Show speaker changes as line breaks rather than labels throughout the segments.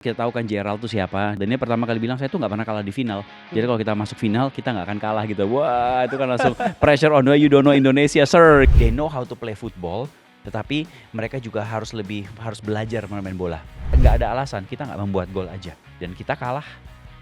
Kita tahu kan Gerald tuh siapa, dan dia pertama kali bilang, "Saya tuh nggak pernah kalah di final. Jadi kalau kita masuk final, kita nggak akan kalah," gitu. Wah, itu kan langsung pressure on you don't know Indonesia, sir. They know how to play football, tetapi mereka juga harus belajar bermain bola. Nggak ada alasan, kita nggak membuat gol aja. Dan kita kalah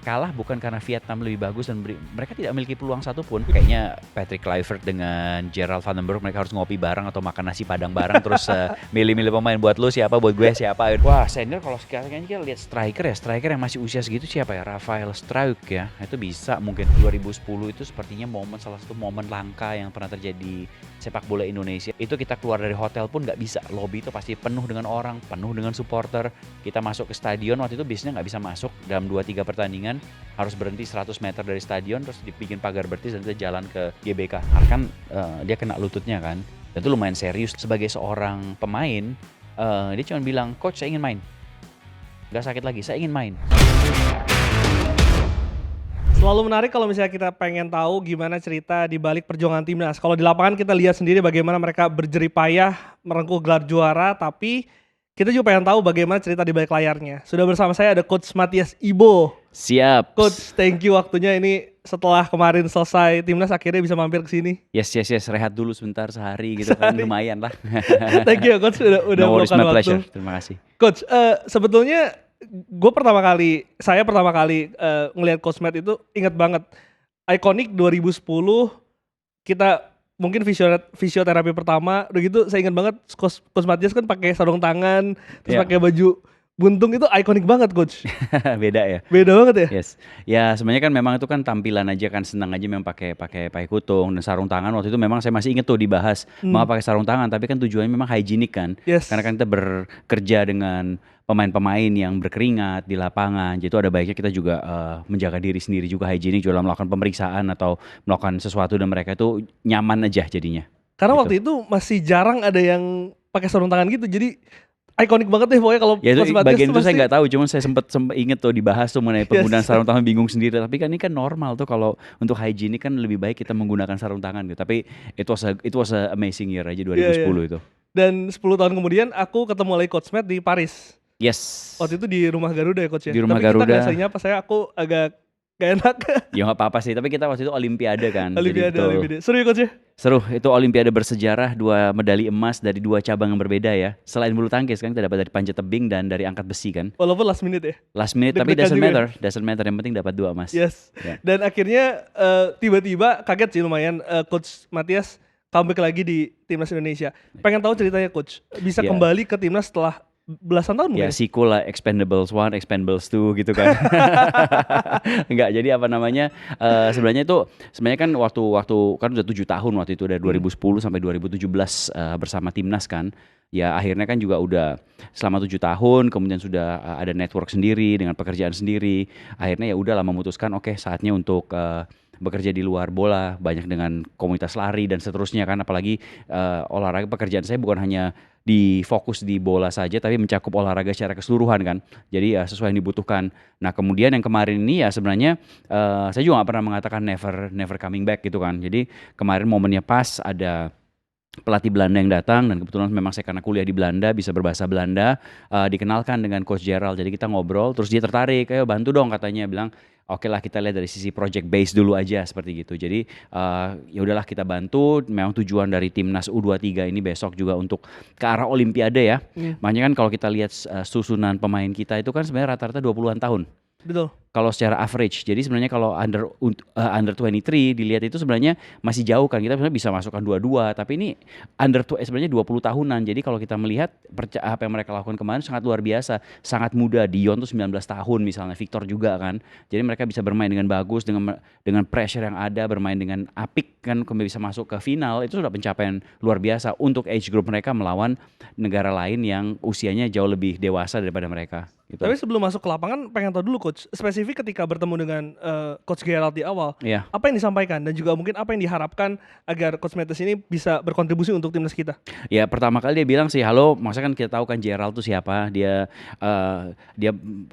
bukan karena Vietnam lebih bagus dan mereka tidak memiliki peluang satupun. Kayaknya Patrick Kluivert dengan Gerald van den Berg mereka harus ngopi bareng atau makan nasi padang bareng terus milih-milih pemain buat lu siapa, buat gue siapa. Wah, senior kalau sekarang kita lihat striker yang masih usia segitu siapa ya? Rafael Struijk ya. Itu bisa mungkin 2010 itu sepertinya salah satu momen langka yang pernah terjadi sepak bola Indonesia. Itu kita keluar dari hotel pun nggak bisa. Lobby itu pasti penuh dengan orang, penuh dengan supporter. Kita masuk ke stadion waktu itu biasanya nggak bisa masuk dalam 2-3 pertandingan. Harus berhenti 100 meter dari stadion terus dibikin pagar bertis dan kita jalan ke GBK. Karena kan dia kena lututnya kan. Dan itu lumayan serius. Sebagai seorang pemain, dia cuma bilang, "Coach, saya ingin main. Gak sakit lagi, saya ingin main."
Selalu menarik kalau misalnya kita pengen tahu gimana cerita di balik perjuangan timnas. Kalau di lapangan kita lihat sendiri bagaimana mereka berjerih payah merengkuh gelar juara, tapi kita juga pengen tahu bagaimana cerita di balik layarnya. Sudah bersama saya ada Coach Mathias Ibo.
Siap.
Coach, thank you waktunya ini setelah kemarin selesai timnas akhirnya bisa mampir ke sini.
Yes, rehat dulu sebentar sehari gitu kan, lumayan lah.
Thank you Coach udah
No worries,
meluangkan
my
waktu.
pleasure. Terima kasih.
Coach, sebetulnya saya pertama kali ngelihat Coach Matt itu ingat banget ikonik 2010 kita mungkin fisioterapi pertama udah gitu saya ingat banget Coach Mathias kan pakai sarung tangan terus
Yeah.
pakai baju buntung itu ikonik banget Coach.
Beda ya.
Beda banget ya.
Yes, ya sebenarnya kan memang itu kan tampilan aja kan, senang aja memang pakai kutung dan sarung tangan. Waktu itu memang saya masih inget tuh dibahas mau pakai sarung tangan, tapi kan tujuannya memang higienik kan.
Yes.
Karena kan kita bekerja dengan pemain-pemain yang berkeringat di lapangan, jadi itu ada baiknya kita juga menjaga diri sendiri juga higienik juga dalam melakukan pemeriksaan atau melakukan sesuatu dan mereka itu nyaman aja jadinya.
Karena
Gitu.
waktu itu masih jarang ada yang pakai sarung tangan gitu, jadi ikonik banget deh pokoknya kalau
Ya itu
Coach Mathias
bagian
tuh
itu saya
pasti-
nggak tahu, cuman saya sempat inget tuh dibahas tuh mengenai penggunaan sarung tangan, bingung sendiri. Tapi kan ini kan normal tuh kalau untuk higienik kan lebih baik kita menggunakan sarung tangan gitu. Tapi it was a amazing year aja 2010 itu.
Dan 10 tahun kemudian aku ketemu lagi Coach Matt di Paris.
Yes.
Waktu itu di rumah Garuda ya Coach ya?
Di rumah
Tapi
Garuda.
kita gak saling nyapa, aku agak gak enak.
Ya nggak apa-apa sih. Tapi kita waktu itu Olimpiade kan. Jadi betul.
Olimpiade. Seru ya Coach ya?
Seru. Itu Olimpiade bersejarah, 2 medali emas dari 2 cabang yang berbeda ya. Selain bulu tangkis kan kita dapat dari panjat tebing dan dari angkat besi kan.
Walaupun last minute ya?
Last minute tapi
Deg-degan
doesn't matter. Yang penting dapat 2 emas.
Yes.
Ya.
Dan akhirnya tiba-tiba kaget sih lumayan Coach Mathias comeback lagi di Timnas Indonesia. Pengen tahu ceritanya Coach. Bisa
Ya.
kembali ke Timnas setelah belasan tahun mungkin?
Ya sequel lah, Expendables 1, Expendables 2 gitu kan. Enggak, jadi apa namanya, sebenarnya kan waktu kan udah 7 tahun waktu itu dari 2010 sampai 2017 bersama Timnas kan. Ya akhirnya kan juga udah selama 7 tahun kemudian sudah ada network sendiri dengan pekerjaan sendiri. Akhirnya ya udahlah memutuskan oke, saatnya untuk bekerja di luar bola, banyak dengan komunitas lari dan seterusnya kan, apalagi olahraga, pekerjaan saya bukan hanya difokus di bola saja tapi mencakup olahraga secara keseluruhan kan, jadi ya sesuai yang dibutuhkan. Nah kemudian yang kemarin ini ya sebenarnya saya juga gak pernah mengatakan never coming back gitu kan. Jadi kemarin momennya pas, ada pelatih Belanda yang datang dan kebetulan memang saya karena kuliah di Belanda bisa berbahasa Belanda, dikenalkan dengan Coach Gerald. Jadi kita ngobrol terus dia tertarik, ayo bantu dong katanya, bilang oke lah kita lihat dari sisi project base dulu aja seperti gitu. Jadi ya udahlah kita bantu. Memang tujuan dari timnas U23 ini besok juga untuk ke arah Olimpiade ya. Makanya kan kalau kita lihat susunan pemain kita itu kan sebenarnya rata-rata 20-an tahun.
Betul.
Kalau secara average, jadi sebenarnya kalau under 23 dilihat itu sebenarnya masih jauh kan, kita sebenarnya bisa masukkan 22, tapi ini sebenarnya 20 tahunan. Jadi kalau kita melihat apa yang mereka lakukan kemarin sangat luar biasa, sangat muda. Dion tuh 19 tahun misalnya, Victor juga kan. Jadi mereka bisa bermain dengan bagus, dengan pressure yang ada, bermain dengan apik kan, kemudian bisa masuk ke final. Itu sudah pencapaian luar biasa untuk age group mereka melawan negara lain yang usianya jauh lebih dewasa daripada mereka. Gitu.
Tapi sebelum masuk ke lapangan pengen tahu dulu Coach, spesifik spesifik ketika bertemu dengan Coach Gerald di awal,
Iya.
apa yang disampaikan dan juga mungkin apa yang diharapkan agar Coach Matthes ini bisa berkontribusi untuk timnas kita?
Ya pertama kali dia bilang sih, halo, maksudnya kan kita tahu kan Gerald tuh siapa, dia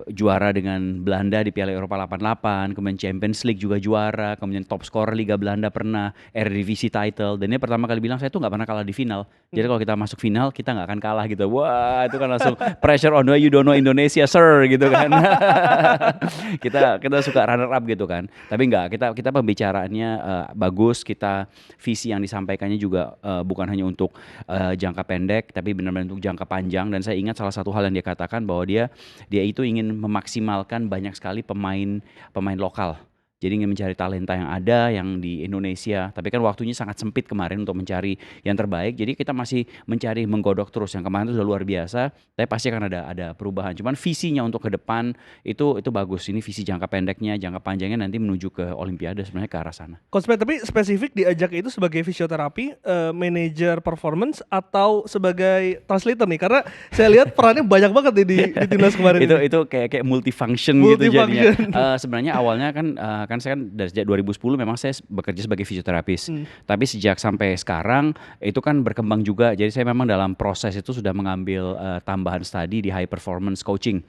juara dengan Belanda di Piala Eropa 88, kemudian Champions League juga juara, kemudian top scorer Liga Belanda pernah, Eredivisie title, dan dia pertama kali bilang saya tuh nggak pernah kalah di final. Jadi kalau kita masuk final kita nggak akan kalah gitu. Wah itu kan langsung pressure on you don't know Indonesia sir gitu kan. kita suka runner up gitu kan. Tapi enggak, kita pembicaraannya bagus, kita visi yang disampaikannya juga bukan hanya untuk jangka pendek tapi benar-benar untuk jangka panjang. Dan saya ingat salah satu hal yang dia katakan bahwa dia itu ingin memaksimalkan banyak sekali pemain lokal. Jadi ingin mencari talenta yang ada yang di Indonesia, tapi kan waktunya sangat sempit kemarin untuk mencari yang terbaik. Jadi kita masih mencari, menggodok terus. Yang kemarin itu sudah luar biasa, tapi pasti akan ada perubahan. Cuman visinya untuk ke depan itu bagus. Ini visi jangka pendeknya, jangka panjangnya nanti menuju ke Olimpiade sebenarnya ke arah sana.
Coach Matt, tapi spesifik diajak itu sebagai fisioterapi, manajer performance atau sebagai translator nih? Karena saya lihat perannya banyak banget nih di timnas kemarin.
Itu kayak multifunction gitu jadinya. Sebenarnya awalnya kan saya kan dari sejak 2010 memang saya bekerja sebagai fisioterapis. Tapi sejak sampai sekarang itu kan berkembang juga. Jadi saya memang dalam proses itu sudah mengambil tambahan studi di high performance coaching.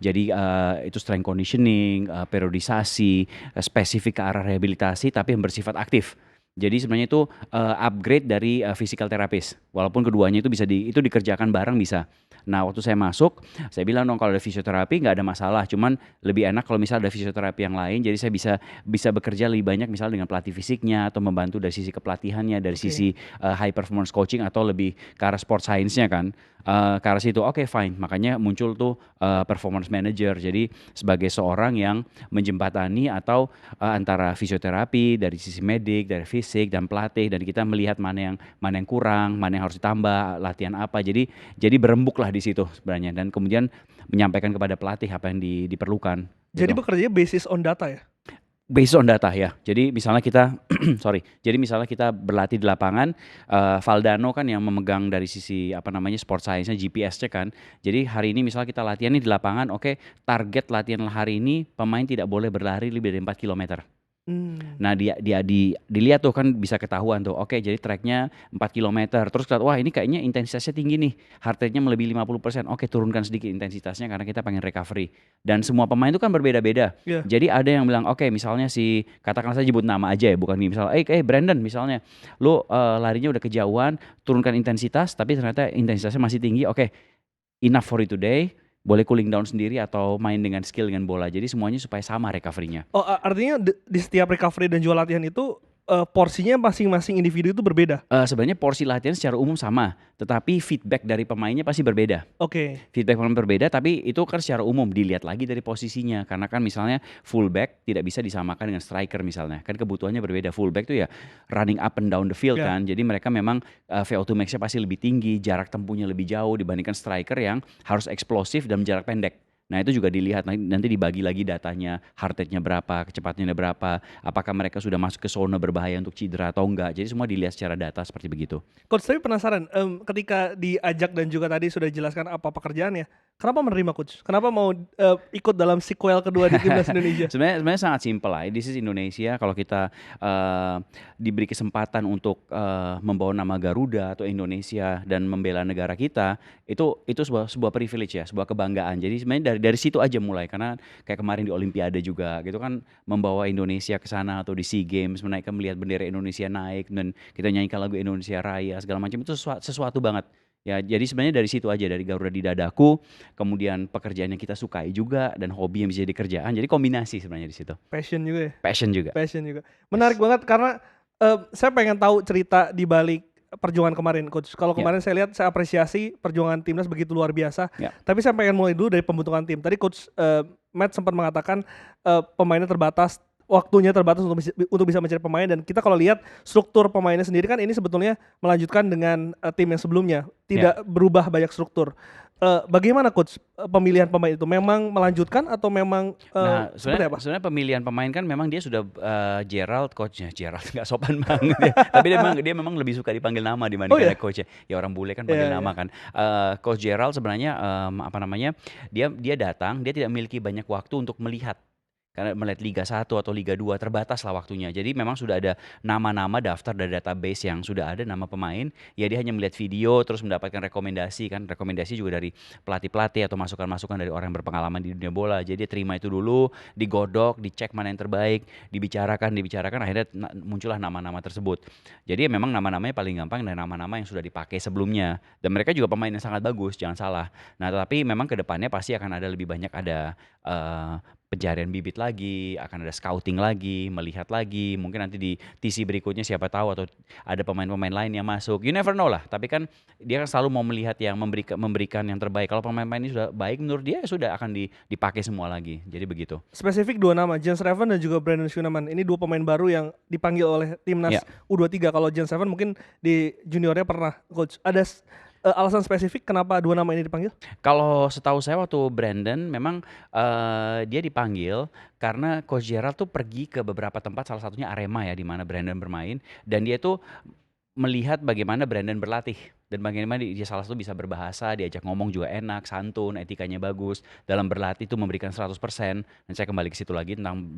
Jadi itu strength conditioning, periodisasi, spesifik ke arah rehabilitasi tapi yang bersifat aktif. Jadi sebenarnya itu upgrade dari physical therapist. Walaupun keduanya itu itu dikerjakan bareng bisa. Nah waktu saya masuk, saya bilang dong kalau ada fisioterapi nggak ada masalah. Cuman lebih enak kalau misalnya ada fisioterapi yang lain. Jadi saya bisa bekerja lebih banyak misalnya dengan pelatih fisiknya atau membantu dari sisi kepelatihannya, dari sisi high performance coaching atau lebih ke arah sport science-nya kan. Ke arah situ, oke, fine. Makanya muncul tuh performance manager. Jadi sebagai seorang yang menjembatani atau antara fisioterapi dari sisi medik, dari fisik dan pelatih, dan kita melihat mana yang kurang, mana yang harus ditambah, latihan apa. Jadi berembuk lah di situ sebenarnya, dan kemudian menyampaikan kepada pelatih apa yang diperlukan.
Jadi
gitu.
bekerjanya basis on data ya?
Based on data ya. Jadi misalnya kita Jadi misalnya kita berlatih di lapangan, Valdano kan yang memegang dari sisi sport science-nya, GPS-nya kan. Jadi hari ini misalnya kita latihan nih di lapangan, oke, target latihan hari ini pemain tidak boleh berlari lebih dari 4 km. Nah dilihat tuh kan bisa ketahuan tuh, oke, jadi tracknya 4 km, terus lihat, wah ini kayaknya intensitasnya tinggi nih, heart rate-nya melebihi 50%, oke turunkan sedikit intensitasnya karena kita pengen recovery. Dan semua pemain itu kan berbeda-beda. Jadi ada yang bilang, oke, misalnya katakan saja sebut nama aja ya, bukan misalnya, Brandon misalnya, lu larinya udah kejauhan, turunkan intensitas, tapi ternyata intensitasnya masih tinggi, oke, enough for you today. Boleh cooling down sendiri atau main dengan skill dengan bola. Jadi semuanya supaya sama recovery-nya.
Oh, artinya di setiap recovery dan juga latihan itu porsinya masing-masing individu itu berbeda?
Sebenarnya porsi latihan secara umum sama, tetapi feedback dari pemainnya pasti berbeda. Feedback pemain berbeda, tapi itu kan secara umum dilihat lagi dari posisinya. Karena kan misalnya fullback tidak bisa disamakan dengan striker misalnya. Kan kebutuhannya berbeda. Fullback tuh ya running up and down the field kan. Jadi mereka memang VO2 max-nya pasti lebih tinggi, jarak tempuhnya lebih jauh dibandingkan striker yang harus eksplosif dalam jarak pendek. Nah itu juga dilihat, nanti dibagi lagi datanya, heart rate-nya berapa, kecepatannya berapa, apakah mereka sudah masuk ke zona berbahaya untuk cedera atau enggak. Jadi semua dilihat secara data seperti begitu.
Coach, tapi penasaran, ketika diajak dan juga tadi sudah dijelaskan apa pekerjaannya, kenapa menerima Coach? Kenapa mau ikut dalam sequel kedua di timnas Indonesia?
Sebenarnya sangat simpel lah. This is Indonesia. Kalau kita diberi kesempatan untuk membawa nama Garuda atau Indonesia dan membela negara kita, itu sebuah privilege ya, sebuah kebanggaan. Jadi sebenarnya dari situ aja mulai, karena kayak kemarin di Olimpiade juga gitu kan, membawa Indonesia ke sana atau di SEA Games, menaikkan, melihat bendera Indonesia naik dan kita nyanyikan lagu Indonesia Raya segala macam, itu sesuatu banget. Ya, jadi sebenarnya dari situ aja, dari Garuda di dadaku, kemudian pekerjaan yang kita sukai juga dan hobi yang bisa jadi kerjaan. Jadi kombinasi sebenarnya di situ.
Passion juga ya?
Passion juga.
Menarik banget karena saya pengen tahu cerita di balik perjuangan kemarin, Coach. Kalau kemarin saya lihat, saya apresiasi perjuangan timnas begitu luar biasa. Tapi saya pengen mulai dulu dari pembentukan tim. Tadi Coach Matt sempat mengatakan pemainnya terbatas, waktunya terbatas untuk bisa mencari pemain, dan kita kalau lihat struktur pemainnya sendiri kan ini sebetulnya melanjutkan dengan tim yang sebelumnya, tidak berubah banyak struktur. Bagaimana Coach pemilihan pemain itu? Memang melanjutkan atau memang seperti apa?
Sebenarnya pemilihan pemain kan memang dia sudah coachnya Gerald nggak sopan banget ya. Tapi dia memang lebih suka dipanggil nama dibandingkan coachnya. Ya orang bule kan panggil nama kan. Coach Gerald sebenarnya dia datang, dia tidak memiliki banyak waktu untuk melihat. Karena melihat Liga 1 atau Liga 2 terbatas lah waktunya. Jadi memang sudah ada nama-nama daftar dari database yang sudah ada nama pemain, ya dia hanya melihat video terus mendapatkan rekomendasi kan, rekomendasi juga dari pelatih-pelatih atau masukan-masukan dari orang yang berpengalaman di dunia bola. Jadi dia terima itu dulu, digodok, dicek mana yang terbaik, dibicarakan, akhirnya muncullah nama-nama tersebut. Jadi ya memang nama-namanya paling gampang dan nama-nama yang sudah dipakai sebelumnya. Dan mereka juga pemain yang sangat bagus, jangan salah. Nah, tapi memang ke depannya pasti akan ada lebih banyak ada eh, pencarian bibit lagi, akan ada scouting lagi, melihat lagi, mungkin nanti di TC berikutnya siapa tahu atau ada pemain-pemain lain yang masuk. You never know lah, tapi kan dia kan selalu mau melihat yang memberikan yang terbaik. Kalau pemain-pemain ini sudah baik menurut dia, ya sudah akan dipakai semua lagi. Jadi begitu.
Spesifik dua nama, Jens Raven dan juga Brandon Schuneman. Ini dua pemain baru yang dipanggil oleh timnas
Ya.
U23. Kalau Jens Raven mungkin di juniornya pernah coach. Ada alasan spesifik kenapa dua nama ini dipanggil?
Kalau setahu saya waktu Brandon memang dia dipanggil karena Coach Gerald tuh pergi ke beberapa tempat, salah satunya Arema ya, di mana Brandon bermain, dan dia tuh melihat bagaimana Brandon berlatih dan bagaimana dia salah satu bisa berbahasa, diajak ngomong juga enak, santun, etikanya bagus, dalam berlatih itu memberikan 100%. Dan saya kembali ke situ lagi tentang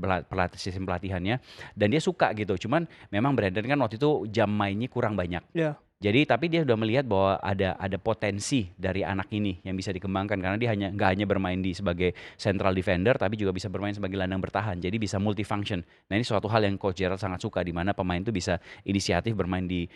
sistem pelatihannya, dan dia suka gitu. Cuman memang Brandon kan waktu itu jam mainnya kurang banyak.
Ya.
Jadi tapi dia sudah melihat bahwa ada potensi dari anak ini yang bisa dikembangkan, karena dia nggak hanya bermain sebagai central defender tapi juga bisa bermain sebagai gelandang bertahan. Jadi bisa multifunction. Nah, ini suatu hal yang Coach Gerald sangat suka, di mana pemain itu bisa inisiatif bermain di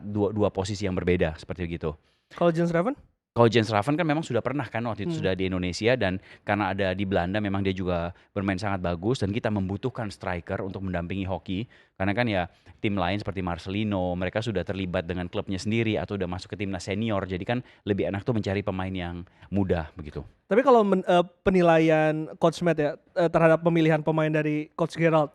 dua posisi yang berbeda seperti itu.
Kalau Jens Raven?
Kalau Jens Raven kan memang sudah pernah kan waktu itu
Hmm.
sudah di Indonesia, dan karena ada di Belanda memang dia juga bermain sangat bagus, dan kita membutuhkan striker untuk mendampingi hoki, karena kan ya tim lain seperti Marcelino mereka sudah terlibat dengan klubnya sendiri atau udah masuk ke timnas senior, jadi kan lebih enak tuh mencari pemain yang muda begitu.
Tapi kalau penilaian Coach Matt ya terhadap pemilihan pemain dari Coach Gerald,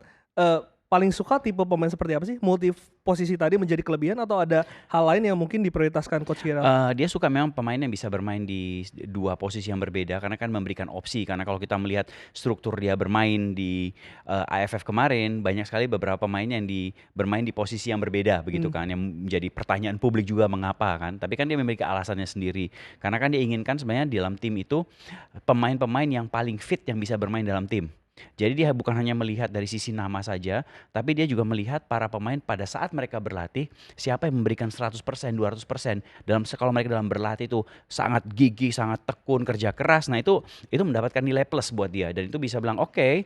paling suka tipe pemain seperti apa sih? Multi posisi tadi menjadi kelebihan atau ada hal lain yang mungkin diprioritaskan Coach Gerald?
Dia suka memang pemain yang bisa bermain di dua posisi yang berbeda, karena kan memberikan opsi. Karena kalau kita melihat struktur dia bermain di AFF kemarin, banyak sekali beberapa pemain yang bermain di posisi yang berbeda begitu kan, yang menjadi pertanyaan publik juga mengapa kan. Tapi kan dia memiliki alasannya sendiri. Karena kan dia inginkan sebenarnya di dalam tim itu pemain-pemain yang paling fit yang bisa bermain dalam tim. Jadi dia bukan hanya melihat dari sisi nama saja, tapi dia juga melihat para pemain pada saat mereka berlatih, siapa yang memberikan 100%, 200%. Kalau mereka dalam berlatih itu sangat gigih, sangat tekun, kerja keras, nah itu mendapatkan nilai plus buat dia. Dan itu bisa bilang, oke,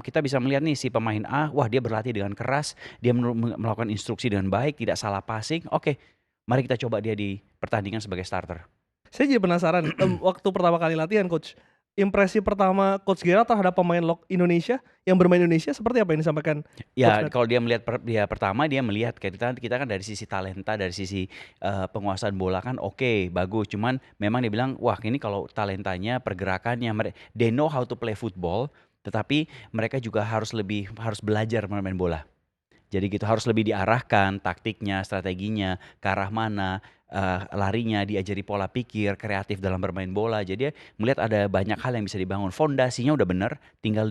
kita bisa melihat nih si pemain A, wah dia berlatih dengan keras, dia melakukan instruksi dengan baik, tidak salah passing, oke, mari kita coba dia di pertandingan sebagai starter.
Saya jadi penasaran, waktu pertama kali latihan Coach, impresi pertama Coach Gerald terhadap pemain Indonesia yang bermain Indonesia seperti apa yang disampaikan Coach
Ya,
Matt?
kalau dia melihat dia pertama dia melihat kita kan dari sisi talenta, dari sisi penguasaan bola kan oke, bagus. Cuman memang dia bilang, wah ini kalau talentanya, pergerakannya, they know how to play football, tetapi mereka juga harus belajar bermain bola. Jadi gitu, harus lebih diarahkan taktiknya, strateginya, ke arah mana, larinya, diajari pola pikir, kreatif dalam bermain bola. Jadi dia melihat ada banyak hal yang bisa dibangun. Fondasinya udah bener, tinggal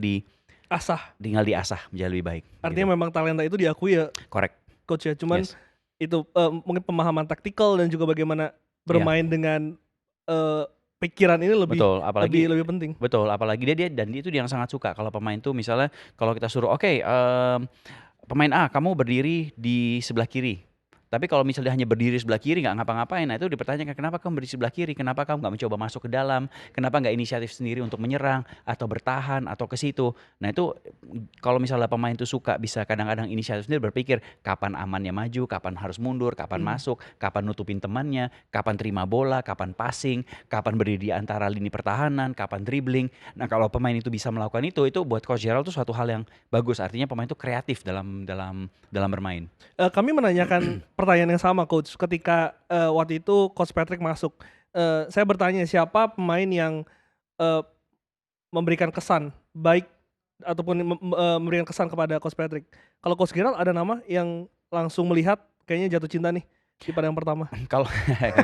Asah,
diasah menjadi lebih baik.
artinya memang talenta itu diakui ya
Correct.
Coach ya, cuman
Yes.
itu mungkin pemahaman taktikal dan juga bagaimana bermain dengan pikiran ini lebih
Betul, apalagi
lebih penting.
betul, apalagi dia dan itu dia yang sangat suka kalau pemain tuh misalnya kalau kita suruh, "Oke, pemain A, kamu berdiri di sebelah kiri." Tapi kalau misalnya hanya berdiri sebelah kiri nggak ngapa-ngapain, nah itu dipertanyakan, kenapa kamu berdiri sebelah kiri? Kenapa kamu nggak mencoba masuk ke dalam? Kenapa nggak inisiatif sendiri untuk menyerang atau bertahan atau ke situ? Nah itu kalau misalnya pemain itu suka bisa kadang-kadang inisiatif sendiri, berpikir kapan amannya maju, kapan harus mundur, kapan masuk, kapan nutupin temannya, kapan terima bola, kapan passing, kapan berdiri di antara lini pertahanan, kapan dribbling. Nah kalau pemain itu bisa melakukan itu buat Coach Gerald itu suatu hal yang bagus. Artinya pemain itu kreatif dalam bermain.
Kami menanyakan pertanyaan yang sama Coach ketika waktu itu Coach Patrick masuk. Saya bertanya siapa pemain yang memberikan kesan baik ataupun memberikan kesan kepada Coach Patrick. Kalau Coach Gerald ada nama yang langsung melihat kayaknya jatuh cinta nih di pandangan pertama.
Kalau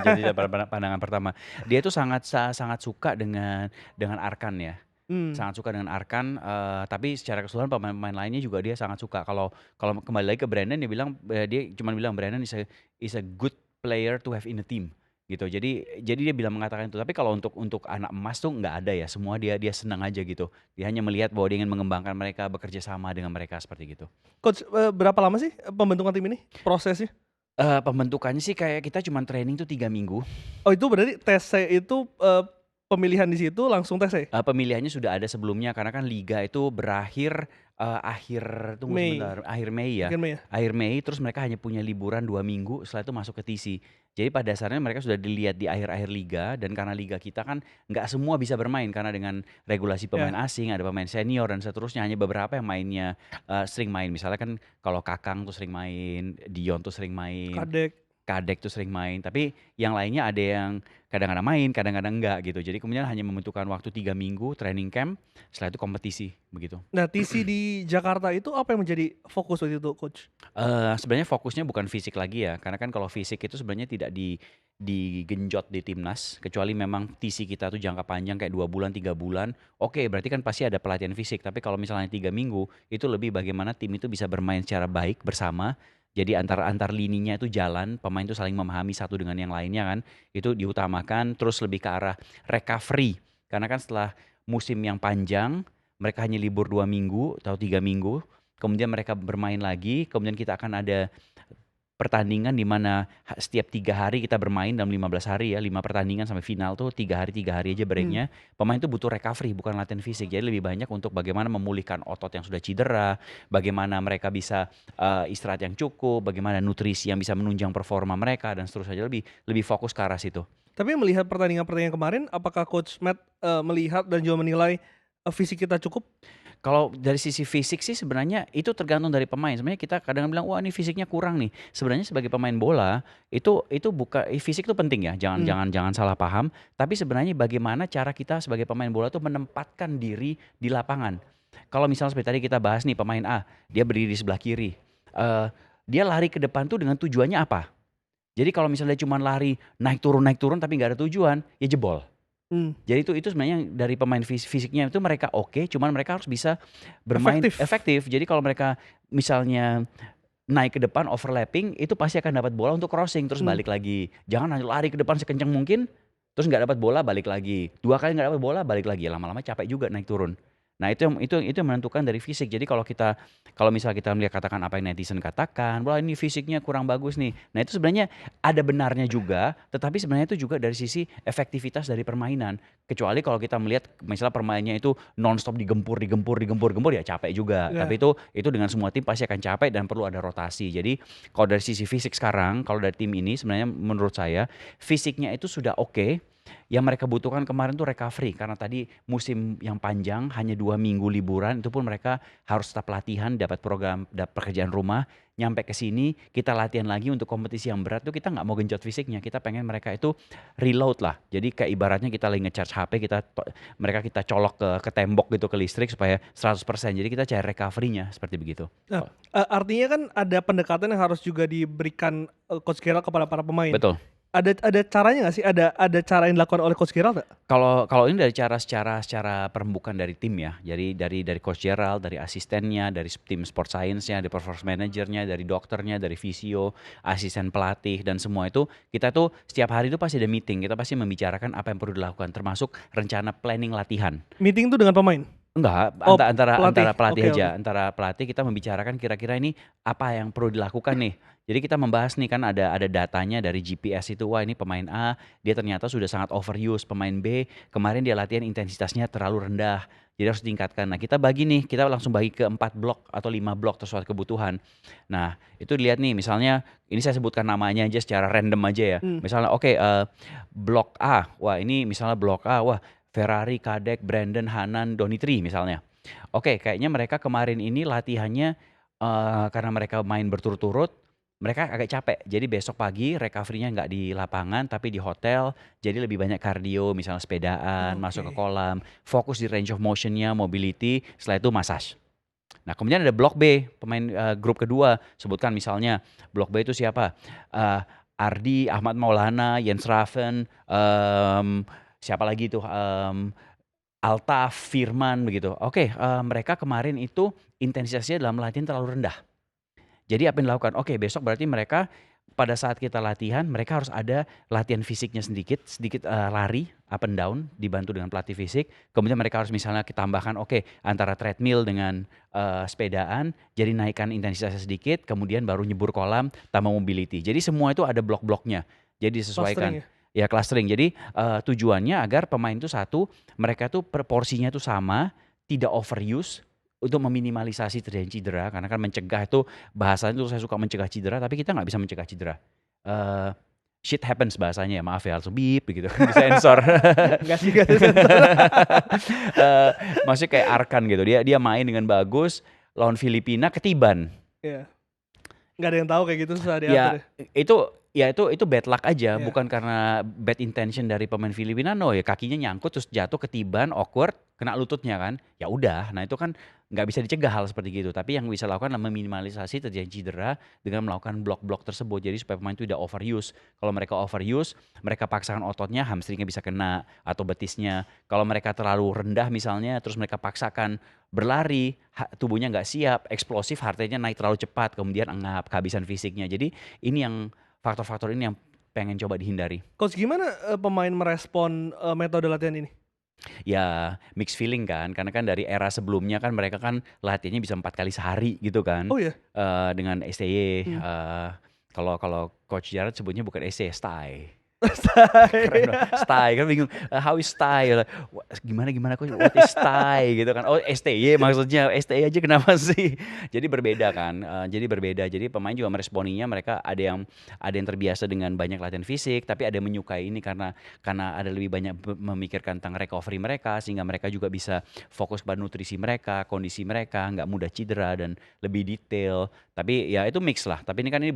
jadi pandangan pertama, dia itu sangat suka dengan Arkan ya. Sangat suka dengan Arkan, tapi secara keseluruhan pemain-pemain lainnya juga dia sangat suka. Kalau kembali lagi ke Brandon, dia cuma bilang Brandon is a good player to have in a team. gitu. Jadi dia bilang mengatakan itu. Tapi kalau untuk anak emas tuh nggak ada ya. Semua dia dia senang aja gitu. Dia hanya melihat bahwa dia ingin mengembangkan mereka, bekerja sama dengan mereka seperti gitu.
Coach, berapa lama sih pembentukan tim ini prosesnya?
Pembentukannya sih kayak kita cuman training tuh 3 minggu.
Oh itu berarti TC itu, pemilihan di situ langsung TC?
Pemilihannya sudah ada sebelumnya karena kan liga itu berakhir, akhir tunggu
Mei,
sebentar, akhir Mei ya.
akhir Mei ya?
Akhir Mei terus mereka hanya punya liburan 2 minggu setelah itu masuk ke TC. Jadi pada dasarnya mereka sudah dilihat di akhir-akhir liga dan karena liga kita kan nggak semua bisa bermain karena dengan regulasi pemain
Ya,
asing, ada pemain senior dan seterusnya, hanya beberapa yang mainnya, sering main. Misalnya kan kalau Kakang tuh sering main, Dion tuh sering main.
Kadek.
Kadek tuh sering main, tapi yang lainnya ada yang kadang-kadang main, kadang-kadang enggak gitu. Jadi kemudian hanya membutuhkan waktu 3 minggu training camp, setelah itu kompetisi, begitu.
Nah TC di Jakarta itu apa yang menjadi fokus waktu itu Coach?
Sebenarnya fokusnya bukan fisik lagi ya, karena kan kalau fisik itu sebenarnya tidak digenjot di timnas, kecuali memang TC kita tuh jangka panjang kayak 2 bulan, 3 bulan, oke berarti kan pasti ada pelatihan fisik. Tapi kalau misalnya 3 minggu, itu lebih bagaimana tim itu bisa bermain secara baik bersama, jadi antar lininya itu jalan, pemain itu saling memahami satu dengan yang lainnya kan, itu diutamakan, terus lebih ke arah recovery. Karena kan setelah musim yang panjang, mereka hanya libur 2 minggu atau 3 minggu, kemudian mereka bermain lagi, kemudian kita akan ada pertandingan di mana setiap 3 hari kita bermain dalam 15 hari ya, 5 pertandingan sampai final tuh 3 hari aja
Mmm,
breaknya. Pemain itu butuh recovery bukan latihan fisik. Jadi lebih banyak untuk bagaimana memulihkan otot yang sudah cedera, bagaimana mereka bisa istirahat yang cukup, bagaimana nutrisi yang bisa menunjang performa mereka dan seterusnya. Lebih lebih fokus ke arah situ.
tapi melihat pertandingan-pertandingan kemarin apakah Coach Matt, melihat dan juga menilai, fisik kita cukup?
Kalau dari sisi fisik sih sebenarnya itu tergantung dari pemain. Sebenarnya kita kadang bilang, "Wah, ini fisiknya kurang nih." Sebenarnya sebagai pemain bola itu fisik itu penting ya, jangan
Mmm,
jangan jangan salah paham. Tapi sebenarnya bagaimana cara kita sebagai pemain bola tuh menempatkan diri di lapangan. Kalau misalnya seperti tadi kita bahas nih pemain A, dia berdiri di sebelah kiri. Eee, Dia lari ke depan tuh dengan tujuannya apa? Jadi kalau misalnya dia cuman lari naik turun tapi nggak ada tujuan, ya jebol.
mmm,
Jadi itu sebenarnya dari pemain fisiknya itu mereka oke, cuman mereka harus bisa bermain
efektif.
efektif. Jadi kalau mereka misalnya naik ke depan overlapping, itu pasti akan dapat bola untuk crossing terus
Mmm.
balik lagi. Jangan hanya lari ke depan sekencang mungkin, terus nggak dapat bola balik lagi. 2 kali nggak dapat bola balik lagi, lama-lama capek juga naik turun. Nah itu yang menentukan dari fisik. Jadi kalau misalnya kita melihat katakan apa yang netizen katakan, "Wah ini fisiknya kurang bagus nih." Nah itu sebenarnya ada benarnya juga, tetapi sebenarnya itu juga dari sisi efektivitas dari permainan. Kecuali kalau kita melihat misalnya permainnya itu nonstop digempur, ya capek juga. Tapi
Ya,
itu dengan semua tim pasti akan capek dan perlu ada rotasi. Jadi kalau dari sisi fisik sekarang, kalau dari tim ini sebenarnya menurut saya fisiknya itu sudah oke. Yang mereka butuhkan kemarin tuh recovery karena tadi musim yang panjang hanya 2 minggu liburan itu pun mereka harus tetap latihan, dapat program, dapat pekerjaan rumah, nyampe ke sini kita latihan lagi untuk kompetisi yang berat tuh kita nggak mau genjot fisiknya, kita pengen mereka itu reload lah. Jadi kayak ibaratnya kita lagi nge-charge HP mereka kita colok ke tembok gitu ke listrik supaya 100%. Jadi kita cari recovery-nya seperti begitu.
nah, artinya kan ada pendekatan yang harus juga diberikan, Coach Gerald kepada para pemain.
Betul.
Ada caranya nggak sih? Ada cara yang dilakukan oleh Coach Gerald nggak?
Kalau ini dari secara perembukan dari tim ya, jadi dari Coach Gerald, dari asistennya, dari tim sport science-nya, dari performance manager-nya, dari dokternya, dari fisio, asisten pelatih dan semua itu kita tuh setiap hari itu pasti ada meeting, kita pasti membicarakan apa yang perlu dilakukan termasuk rencana planning latihan.
Meeting tuh dengan pemain?
Enggak,
Oh, pelatih?
antara pelatih
Oke, oke.
aja, antara pelatih kita membicarakan kira-kira ini apa yang perlu dilakukan nih. Jadi kita membahas nih kan ada datanya dari GPS itu, wah ini pemain A, dia ternyata sudah sangat overuse, pemain B kemarin dia latihan intensitasnya terlalu rendah, jadi harus ditingkatkan. Nah kita bagi nih, kita langsung bagi ke 4 blok atau 5 blok sesuai kebutuhan. Nah itu dilihat nih misalnya, ini saya sebutkan namanya aja secara random aja ya.
Mmm,
Misalnya oke, blok A, wah ini misalnya blok A, wah Ferrari, Kadek, Brandon, Hanan, Donitri misalnya. Oke, kayaknya mereka kemarin ini latihannya, karena mereka main berturut-turut, mereka agak capek. Jadi besok pagi recovery-nya nggak di lapangan tapi di hotel, jadi lebih banyak kardio, misalnya sepedaan, masuk ke
oke.
kolam, fokus di range of motion-nya, mobility, setelah itu massage. Nah kemudian ada blok B, pemain, grup kedua, sebutkan misalnya blok B itu siapa, eee, Ardi, Ahmad Maulana, Jens Raven, siapa lagi tuh, Altaf, Firman begitu. Oke, mereka kemarin itu intensitasnya dalam latihan terlalu rendah. Jadi apa yang dilakukan, oke besok berarti mereka pada saat kita latihan mereka harus ada latihan fisiknya sedikit lari up and down dibantu dengan pelatih fisik. Kemudian mereka harus misalnya kita tambahkan antara treadmill dengan sepedaan, jadi naikkan intensitasnya sedikit, kemudian baru nyebur kolam, tambah mobility. Jadi semua itu ada blok-bloknya. Jadi disesuaikan.
Clustering ya?
Ya clustering. Jadi tujuannya agar pemain itu satu, mereka tuh proporsinya itu sama, tidak overuse untuk meminimalisasi terjadi cedera, karena kan mencegah itu bahasanya tuh saya suka mencegah cedera, tapi kita nggak bisa mencegah cedera. Eh, Shit happens bahasanya ya, maaf ya, langsung beep begitu disensor.
Enggak sih, enggak sensor.
Maksudnya kayak Arkan gitu, dia main dengan bagus lawan Filipina ketiban.
Iya. Nggak ada yang tahu kayak gitu, susah diatur
Ya itu bad luck aja,
Iya.
bukan karena bad intention dari pemain Filipina. No, ya kakinya nyangkut terus jatuh ketiban, awkward, kena lututnya kan. Ya udah, nah itu kan nggak bisa dicegah hal seperti gitu. Tapi yang bisa lakukan adalah meminimalisasi terjadi cedera dengan melakukan blok-blok tersebut. Jadi supaya pemain itu tidak overuse. Kalau mereka overuse, mereka paksakan ototnya, hamstringnya bisa kena atau betisnya. Kalau mereka terlalu rendah misalnya, terus mereka paksakan berlari, tubuhnya nggak siap, eksplosif, heart rate-nya naik terlalu cepat, kemudian engap, kehabisan fisiknya. Jadi ini yang faktor-faktor ini yang pengen coba dihindari.
Coach, gimana pemain merespon metode latihan ini?
Ya mixed feeling kan, karena kan dari era sebelumnya kan mereka kan latihannya bisa 4 kali sehari gitu kan.
Oh ya?
Dengan STY.
Hmm.
Kalau Coach Jared sebutnya bukan STY, STY.
Stay.
Keren dong. Stay kan bingung, how is stay? Gimana coach? What is stay gitu kan? Oh STY maksudnya, STY aja kenapa sih? Jadi berbeda kan, jadi pemain juga meresponinya, mereka ada yang terbiasa dengan banyak latihan fisik, tapi ada yang menyukai ini karena ada lebih banyak memikirkan tentang recovery mereka, sehingga mereka juga bisa fokus pada nutrisi mereka, kondisi mereka, nggak mudah cedera dan lebih detail. Tapi ya itu mix lah. Tapi ini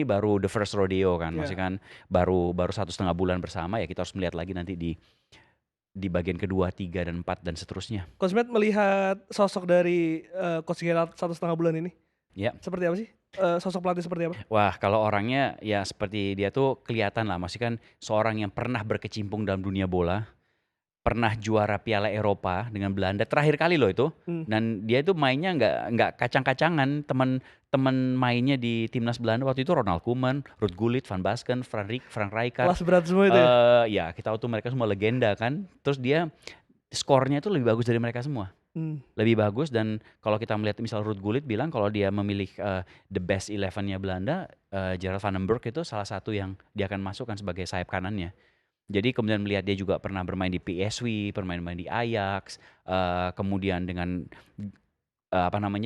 baru the first rodeo kan, masih kan baru 1,5 bulan bersama, ya kita harus melihat lagi nanti di bagian kedua, 3 dan 4 dan seterusnya.
Coach Matt melihat sosok dari Coach Gerald 1,5 bulan ini,
Ya.
seperti apa sih? Sosok pelatih seperti apa?
Wah, kalau orangnya ya seperti dia tuh kelihatan lah, masih kan seorang yang pernah berkecimpung dalam dunia bola, pernah juara Piala Eropa dengan Belanda terakhir kali loh itu. Dan dia itu mainnya nggak kacang-kacangan. Teman mainnya di timnas Belanda waktu itu Ronald Koeman, Ruud Gullit, Van Basten, Frank Rijkaard.
Kelas berat semua itu ya?
Ya kita tahu tuh mereka semua legenda kan. Terus dia skornya tuh lebih bagus dari mereka semua. Lebih bagus, dan kalau kita melihat misal Ruud Gullit bilang kalau dia memilih the best 11-nya Belanda, Gerard van den Berg itu salah satu yang dia akan masukkan sebagai sayap kanannya. Jadi kemudian melihat dia juga pernah bermain di PSV, bermain di Ajax, kemudian dengan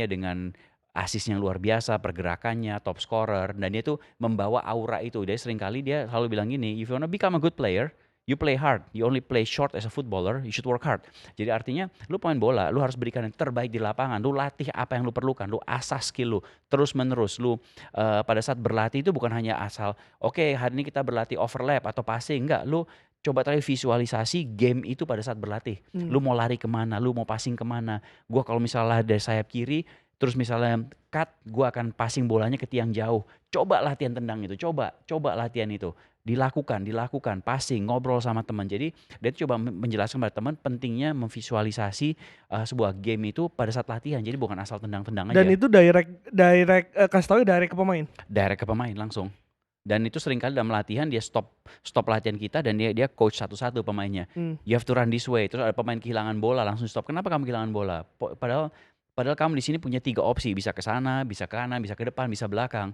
dengan asis yang luar biasa, pergerakannya, top scorer, dan dia tuh membawa aura itu. Dia seringkali dia selalu bilang gini, if you wanna become a good player, you play hard. You only play short as a footballer, you should work hard. Jadi artinya lu pemain bola, lu harus berikan yang terbaik di lapangan. Lu latih apa yang lu perlukan, lu asah skill lu terus menerus. Lu pada saat berlatih itu bukan hanya asal hari ini kita berlatih overlap atau passing, enggak. Lu coba try visualisasi game itu pada saat berlatih. Lu mau lari kemana, lu mau passing kemana. Gua kalau misalnya dari sayap kiri, terus misalnya cut, gua akan passing bolanya ke tiang jauh. Coba latihan tendang itu, coba latihan itu. Dilakukan, passing, ngobrol sama teman. Jadi dia coba menjelaskan pada teman pentingnya memvisualisasi sebuah game itu pada saat latihan. Jadi bukan asal tendang-tendang aja.
Dan itu direct kasih tahu direct ke pemain.
Direct ke pemain langsung. Dan itu seringkali dalam latihan dia stop latihan kita dan dia coach satu-satu pemainnya. You have to run this way. Terus ada pemain kehilangan bola langsung stop. Kenapa kamu kehilangan bola? Padahal kamu di sini punya 3 opsi, bisa ke sana, bisa ke kanan, bisa ke depan, bisa belakang.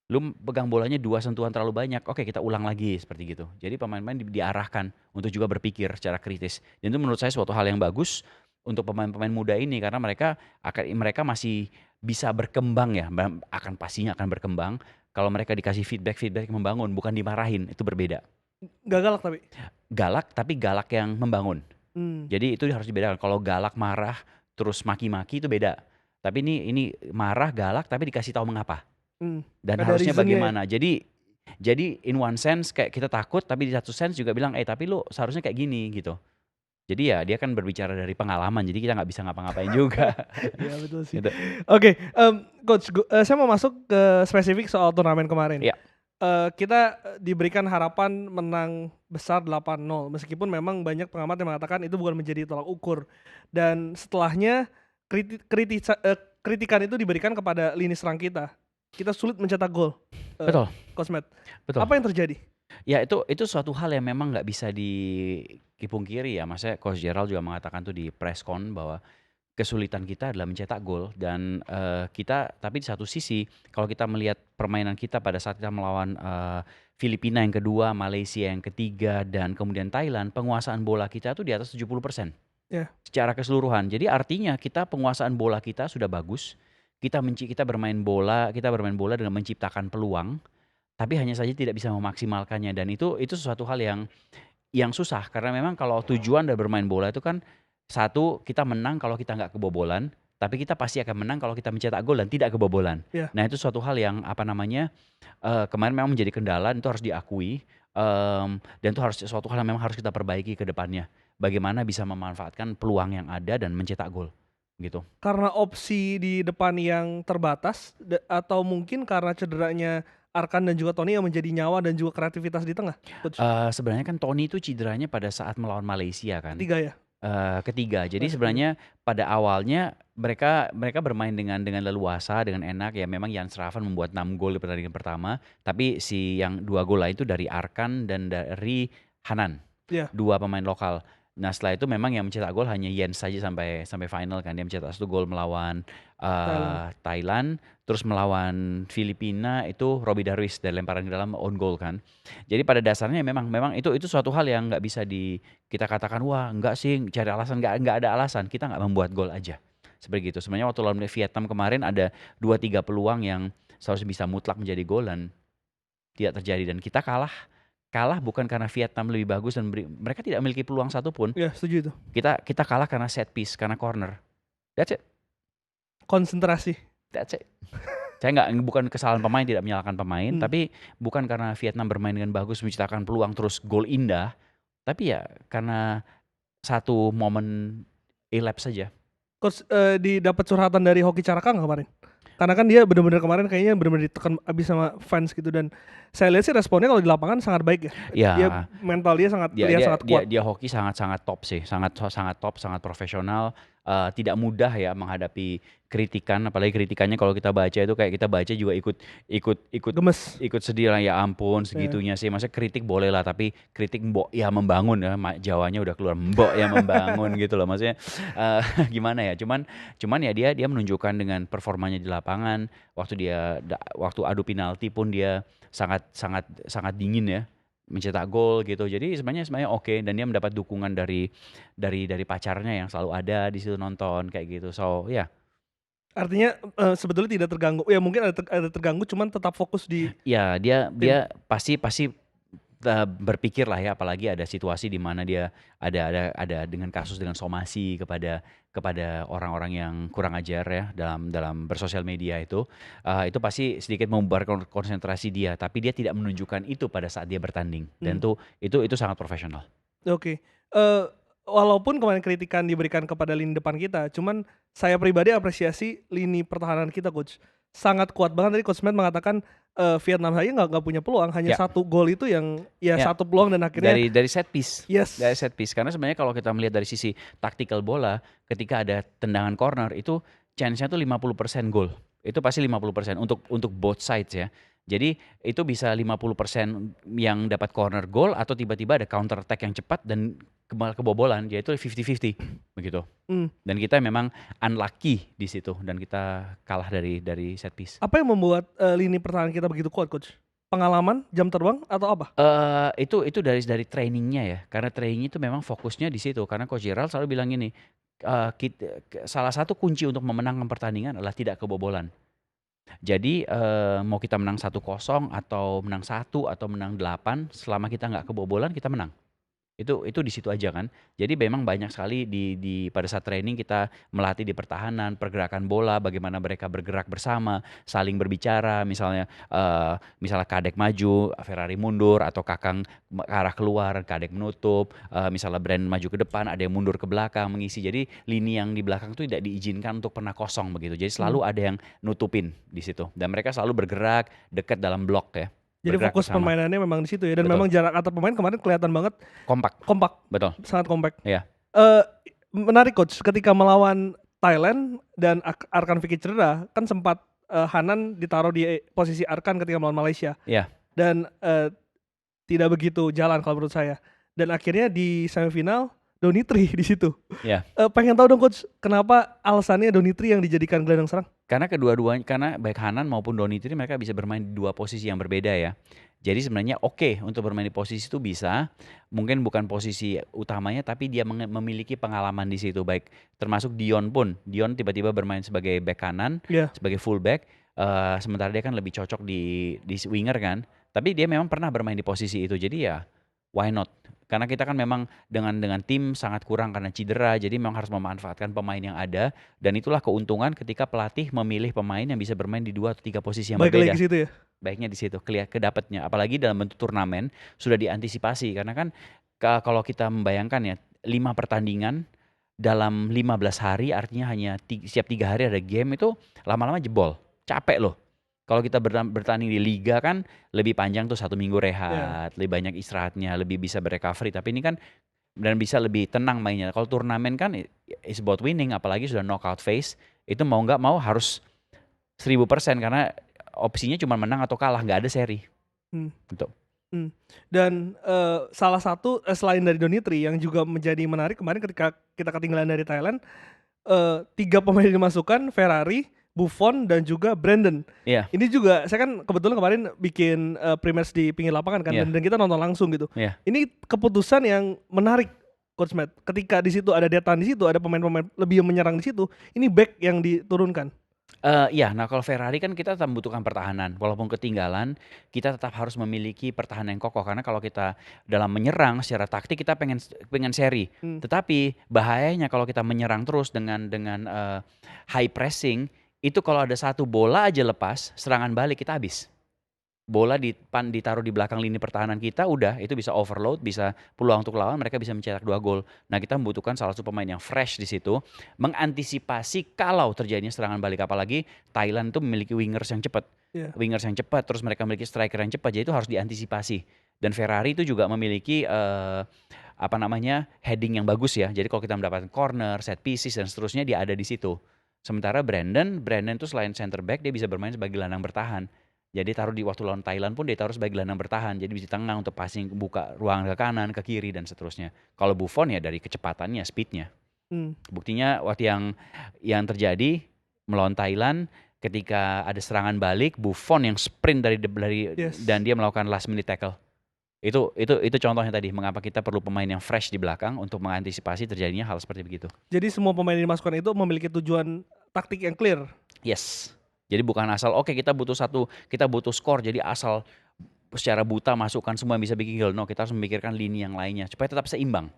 Lu pegang bolanya 2 sentuhan terlalu banyak. Oke, kita ulang lagi seperti gitu. Jadi pemain-pemain diarahkan untuk juga berpikir secara kritis. Dan itu menurut saya suatu hal yang bagus untuk pemain-pemain muda ini, karena mereka masih bisa berkembang ya. Pastinya akan berkembang kalau mereka dikasih feedback yang membangun, bukan dimarahin. Itu berbeda.
Gak galak tapi?
Galak, tapi galak yang membangun. Jadi itu harus dibedakan. Kalau galak, marah, terus maki-maki itu beda. Tapi ini marah, galak, tapi dikasih tahu mengapa. Dan harusnya bagaimana. Jadi in one sense kayak kita takut, tapi di satu sense juga bilang, tapi lu seharusnya kayak gini gitu. Jadi ya dia kan berbicara dari pengalaman, jadi kita nggak bisa ngapa-ngapain juga.
Ya betul sih.
Gitu.
Oke, Coach, saya mau masuk ke spesifik soal turnamen kemarin.
Iya.
Kita diberikan harapan menang besar 8-0, meskipun memang banyak pengamat yang mengatakan itu bukan menjadi tolak ukur. Dan setelahnya kritikan itu diberikan kepada lini serang kita. Kita sulit mencetak gol.
Betul,
Coach Matt.
betul.
Apa yang terjadi?
Ya itu suatu hal yang memang nggak bisa dipungkiri ya. Maksudnya Coach Gerald juga mengatakan tuh di press con bahwa kesulitan kita adalah mencetak gol dan kita tapi di satu sisi kalau kita melihat permainan kita pada saat kita melawan Filipina yang kedua, Malaysia yang ketiga dan kemudian Thailand, penguasaan bola kita tuh di atas 70%
Ya.
secara keseluruhan. Jadi artinya kita penguasaan bola kita sudah bagus. Kita bermain bola dengan menciptakan peluang, tapi hanya saja tidak bisa memaksimalkannya dan itu sesuatu hal yang susah karena memang kalau tujuan dari bermain bola itu kan satu kita menang kalau kita nggak kebobolan, tapi kita pasti akan menang kalau kita mencetak gol dan tidak kebobolan.
Ya.
Nah itu suatu hal yang apa namanya kemarin memang menjadi kendala itu harus diakui dan itu harus suatu hal yang memang harus kita perbaiki ke depannya. Bagaimana bisa memanfaatkan peluang yang ada dan mencetak gol gitu.
Karena opsi di depan yang terbatas atau mungkin karena cederanya Arkan dan juga Tony yang menjadi nyawa dan juga kreativitas di tengah, Coach?
Sebenarnya kan Tony itu cederanya pada saat melawan Malaysia kan.
Ketiga ya?
Ketiga. Jadi
Ketiga.
sebenarnya pada awalnya mereka bermain dengan leluasa, dengan enak ya. Memang Jan Schraven membuat 6 gol di pertandingan pertama, tapi yang 2 gol lain itu dari Arkan dan dari Hanan.
Iya.
2 pemain lokal. Nah, setelah itu memang yang mencetak gol hanya Jens saja sampai final kan. Dia mencetak 1 gol melawan Thailand, terus melawan Filipina itu Robbie Darwish dari lemparan ke dalam own goal kan. Jadi pada dasarnya memang itu suatu hal yang nggak bisa kita katakan wah nggak sih cari alasan, nggak ada alasan, kita nggak membuat gol aja seperti itu. Sebenarnya waktu lawan Vietnam kemarin ada 2-3 peluang yang seharusnya bisa mutlak menjadi gol dan tidak terjadi dan kita kalah bukan karena Vietnam lebih bagus dan mereka tidak memiliki peluang satupun.
Ya, setuju itu.
Kita kalah karena set piece, karena corner. That's it.
Konsentrasi.
That's it. Saya bukan kesalahan pemain, tidak menyalahkan pemain, tapi bukan karena Vietnam bermain dengan bagus menciptakan peluang terus gol indah, tapi ya karena satu momen elapse saja.
Coach, didapat curhatan dari Hoki Carakang kemarin. Karena kan dia benar-benar kemarin kayaknya benar-benar ditekan abis sama fans gitu dan saya lihat sih responnya kalau di lapangan sangat baik ya.
Ya.
Dia mental dia sangat sangat kuat.
Dia hoki sangat top sih, sangat top, sangat profesional. Tidak mudah ya menghadapi kritikan, apalagi kritikannya kalau kita baca itu kayak kita baca juga ikut
Gemes.
ikut sedih lah, ya ampun segitunya sih. Maksudnya kritik boleh lah, tapi kritik mbok ya membangun ya, Jawanya udah keluar mbok ya membangun gitu loh. Maksudnya gimana ya? Cuman ya dia menunjukkan dengan performanya di lapangan waktu adu penalti pun dia sangat dingin ya mencetak gol gitu. Jadi sebenarnya oke dan dia mendapat dukungan dari pacarnya yang selalu ada di situ nonton kayak gitu. So, ya.
Artinya sebetulnya tidak terganggu. Ya mungkin ada terganggu cuman tetap fokus di.
Ya, dia pasti berpikir lah ya, apalagi ada situasi di mana dia ada dengan kasus dengan somasi kepada orang-orang yang kurang ajar ya dalam bersosial media itu pasti sedikit membubarkan konsentrasi dia, tapi dia tidak menunjukkan itu pada saat dia bertanding dan itu sangat profesional.
Oke. Walaupun kemarin kritikan diberikan kepada lini depan kita, cuman saya pribadi apresiasi lini pertahanan kita, Coach. Sangat kuat banget. Tadi Coach Matt mengatakan Vietnam saja nggak punya peluang, hanya satu gol itu yang satu peluang dan akhirnya
dari set piece.
Yes.
Dari set piece, karena sebenarnya kalau kita melihat dari sisi taktikal bola, ketika ada tendangan corner itu chance-nya tuh 50% gol. Itu pasti 50% untuk both sides ya. Jadi itu bisa 50% yang dapat corner goal atau tiba-tiba ada counter attack yang cepat dan kebobolan, yaitu 50-50 begitu. Dan kita memang unlucky di situ dan kita kalah dari set piece.
Apa yang membuat lini pertahanan kita begitu kuat, Coach? Pengalaman, jam terbang atau apa?
Itu dari trainingnya ya. Karena training itu memang fokusnya di situ. Karena Coach Gerald selalu bilang gini, salah satu kunci untuk memenangkan pertandingan adalah tidak kebobolan. Jadi mau kita menang 1-0 atau menang 1 atau menang 8, selama kita nggak kebobolan kita menang. Itu di situ aja kan. Jadi memang banyak sekali di pada saat training kita melatih di pertahanan, pergerakan bola, bagaimana mereka bergerak bersama, saling berbicara, misalnya Kadek maju, Ferrari mundur, atau Kakang ke arah keluar, Kadek menutup, misalnya Brand maju ke depan, ada yang mundur ke belakang mengisi. Jadi lini yang di belakang itu tidak diizinkan untuk pernah kosong begitu. Jadi selalu ada yang nutupin di situ. Dan mereka selalu bergerak dekat dalam blok ya.
Jadi fokus permainannya memang di situ ya, dan
Betul.
memang jarak antar pemain kemarin kelihatan banget kompak.
Betul.
Sangat kompak.
Iya.
Menarik, Coach, ketika melawan Thailand dan Arkan Vicky cedera kan sempat Hanan ditaruh di posisi Arkan ketika melawan Malaysia.
Iya.
Dan tidak begitu jalan kalau menurut saya. Dan akhirnya di semifinal Donitri di situ.
Iya.
Pengen tahu dong coach, kenapa alasannya Donitri yang dijadikan gelandang serang?
Karena karena baik Hanan maupun Donitri mereka bisa bermain di dua posisi yang berbeda ya. Jadi sebenarnya oke untuk bermain di posisi itu bisa, mungkin bukan posisi utamanya tapi dia memiliki pengalaman di situ baik termasuk Dion pun. Dion tiba-tiba bermain sebagai back kanan,
Iya.
sebagai fullback, sementara dia kan lebih cocok di winger kan. Tapi dia memang pernah bermain di posisi itu. Jadi ya why not? Karena kita kan memang dengan tim sangat kurang karena cedera, jadi memang harus memanfaatkan pemain yang ada dan itulah keuntungan ketika pelatih memilih pemain yang bisa bermain di 2 atau 3 posisi yang
Balik
berbeda.
lagi ke situ ya.
Baiknya di situ kedapatnya, apalagi dalam bentuk turnamen sudah diantisipasi karena kan kalau kita membayangkan ya 5 pertandingan dalam 15 hari artinya hanya setiap 3 hari ada game itu lama-lama jebol, capek loh. Kalau kita bertanding di liga kan lebih panjang tuh 1 minggu rehat, lebih banyak istirahatnya, lebih bisa berecovery. Tapi ini kan dan bisa lebih tenang mainnya. Kalau turnamen kan it's about winning, apalagi sudah knockout phase, itu mau nggak mau harus 1000% karena opsinya cuma menang atau kalah, nggak ada seri. Gitu.
Dan salah satu selain dari Donitri yang juga menjadi menarik kemarin ketika kita ketinggalan dari Thailand, 3 pemain dimasukkan, Ferrari, Buffon dan juga Brandon.
Iya.
Ini juga saya kan kebetulan kemarin bikin pre-match di pinggir lapangan kan,
Iya.
dan kita nonton langsung gitu.
Iya.
Ini keputusan yang menarik Coach Matt. Ketika di situ ada Detan, di situ ada pemain-pemain lebih yang menyerang di situ. Ini back yang diturunkan.
Iya, nah kalau Ferrari kan kita tetap membutuhkan pertahanan. Walaupun ketinggalan, kita tetap harus memiliki pertahanan yang kokoh karena kalau kita dalam menyerang secara taktik kita pengen seri. Tetapi bahayanya kalau kita menyerang terus dengan high pressing, itu kalau ada satu bola aja lepas, serangan balik kita habis. Bola ditaruh di belakang lini pertahanan kita, udah itu bisa overload, bisa peluang untuk lawan, mereka bisa mencetak 2 gol. Nah kita membutuhkan salah satu pemain yang fresh di situ, mengantisipasi kalau terjadinya serangan balik, apalagi Thailand itu memiliki wingers yang cepat, wingers yang cepat, terus mereka memiliki striker yang cepat, jadi itu harus diantisipasi. Dan Ferrari itu juga memiliki heading yang bagus ya. Jadi kalau kita mendapatkan corner, set pieces dan seterusnya dia ada di situ. Sementara Brandon itu selain center back dia bisa bermain sebagai gelandang bertahan. Jadi taruh di waktu lawan Thailand pun dia taruh sebagai gelandang bertahan. Jadi di tengah untuk passing, buka ruang ke kanan, ke kiri dan seterusnya. Kalau Buffon ya dari kecepatannya, speednya. Buktinya waktu yang terjadi melawan Thailand ketika ada serangan balik, Buffon yang sprint dari dan dia melakukan last minute tackle. Itu contohnya tadi mengapa kita perlu pemain yang fresh di belakang untuk mengantisipasi terjadinya hal seperti begitu.
Jadi semua pemain yang dimasukkan itu memiliki tujuan taktik yang clear.
Yes. Jadi bukan asal kita butuh skor jadi asal secara buta masukkan semua yang bisa bikin gol. No, kita harus memikirkan lini yang lainnya supaya tetap seimbang.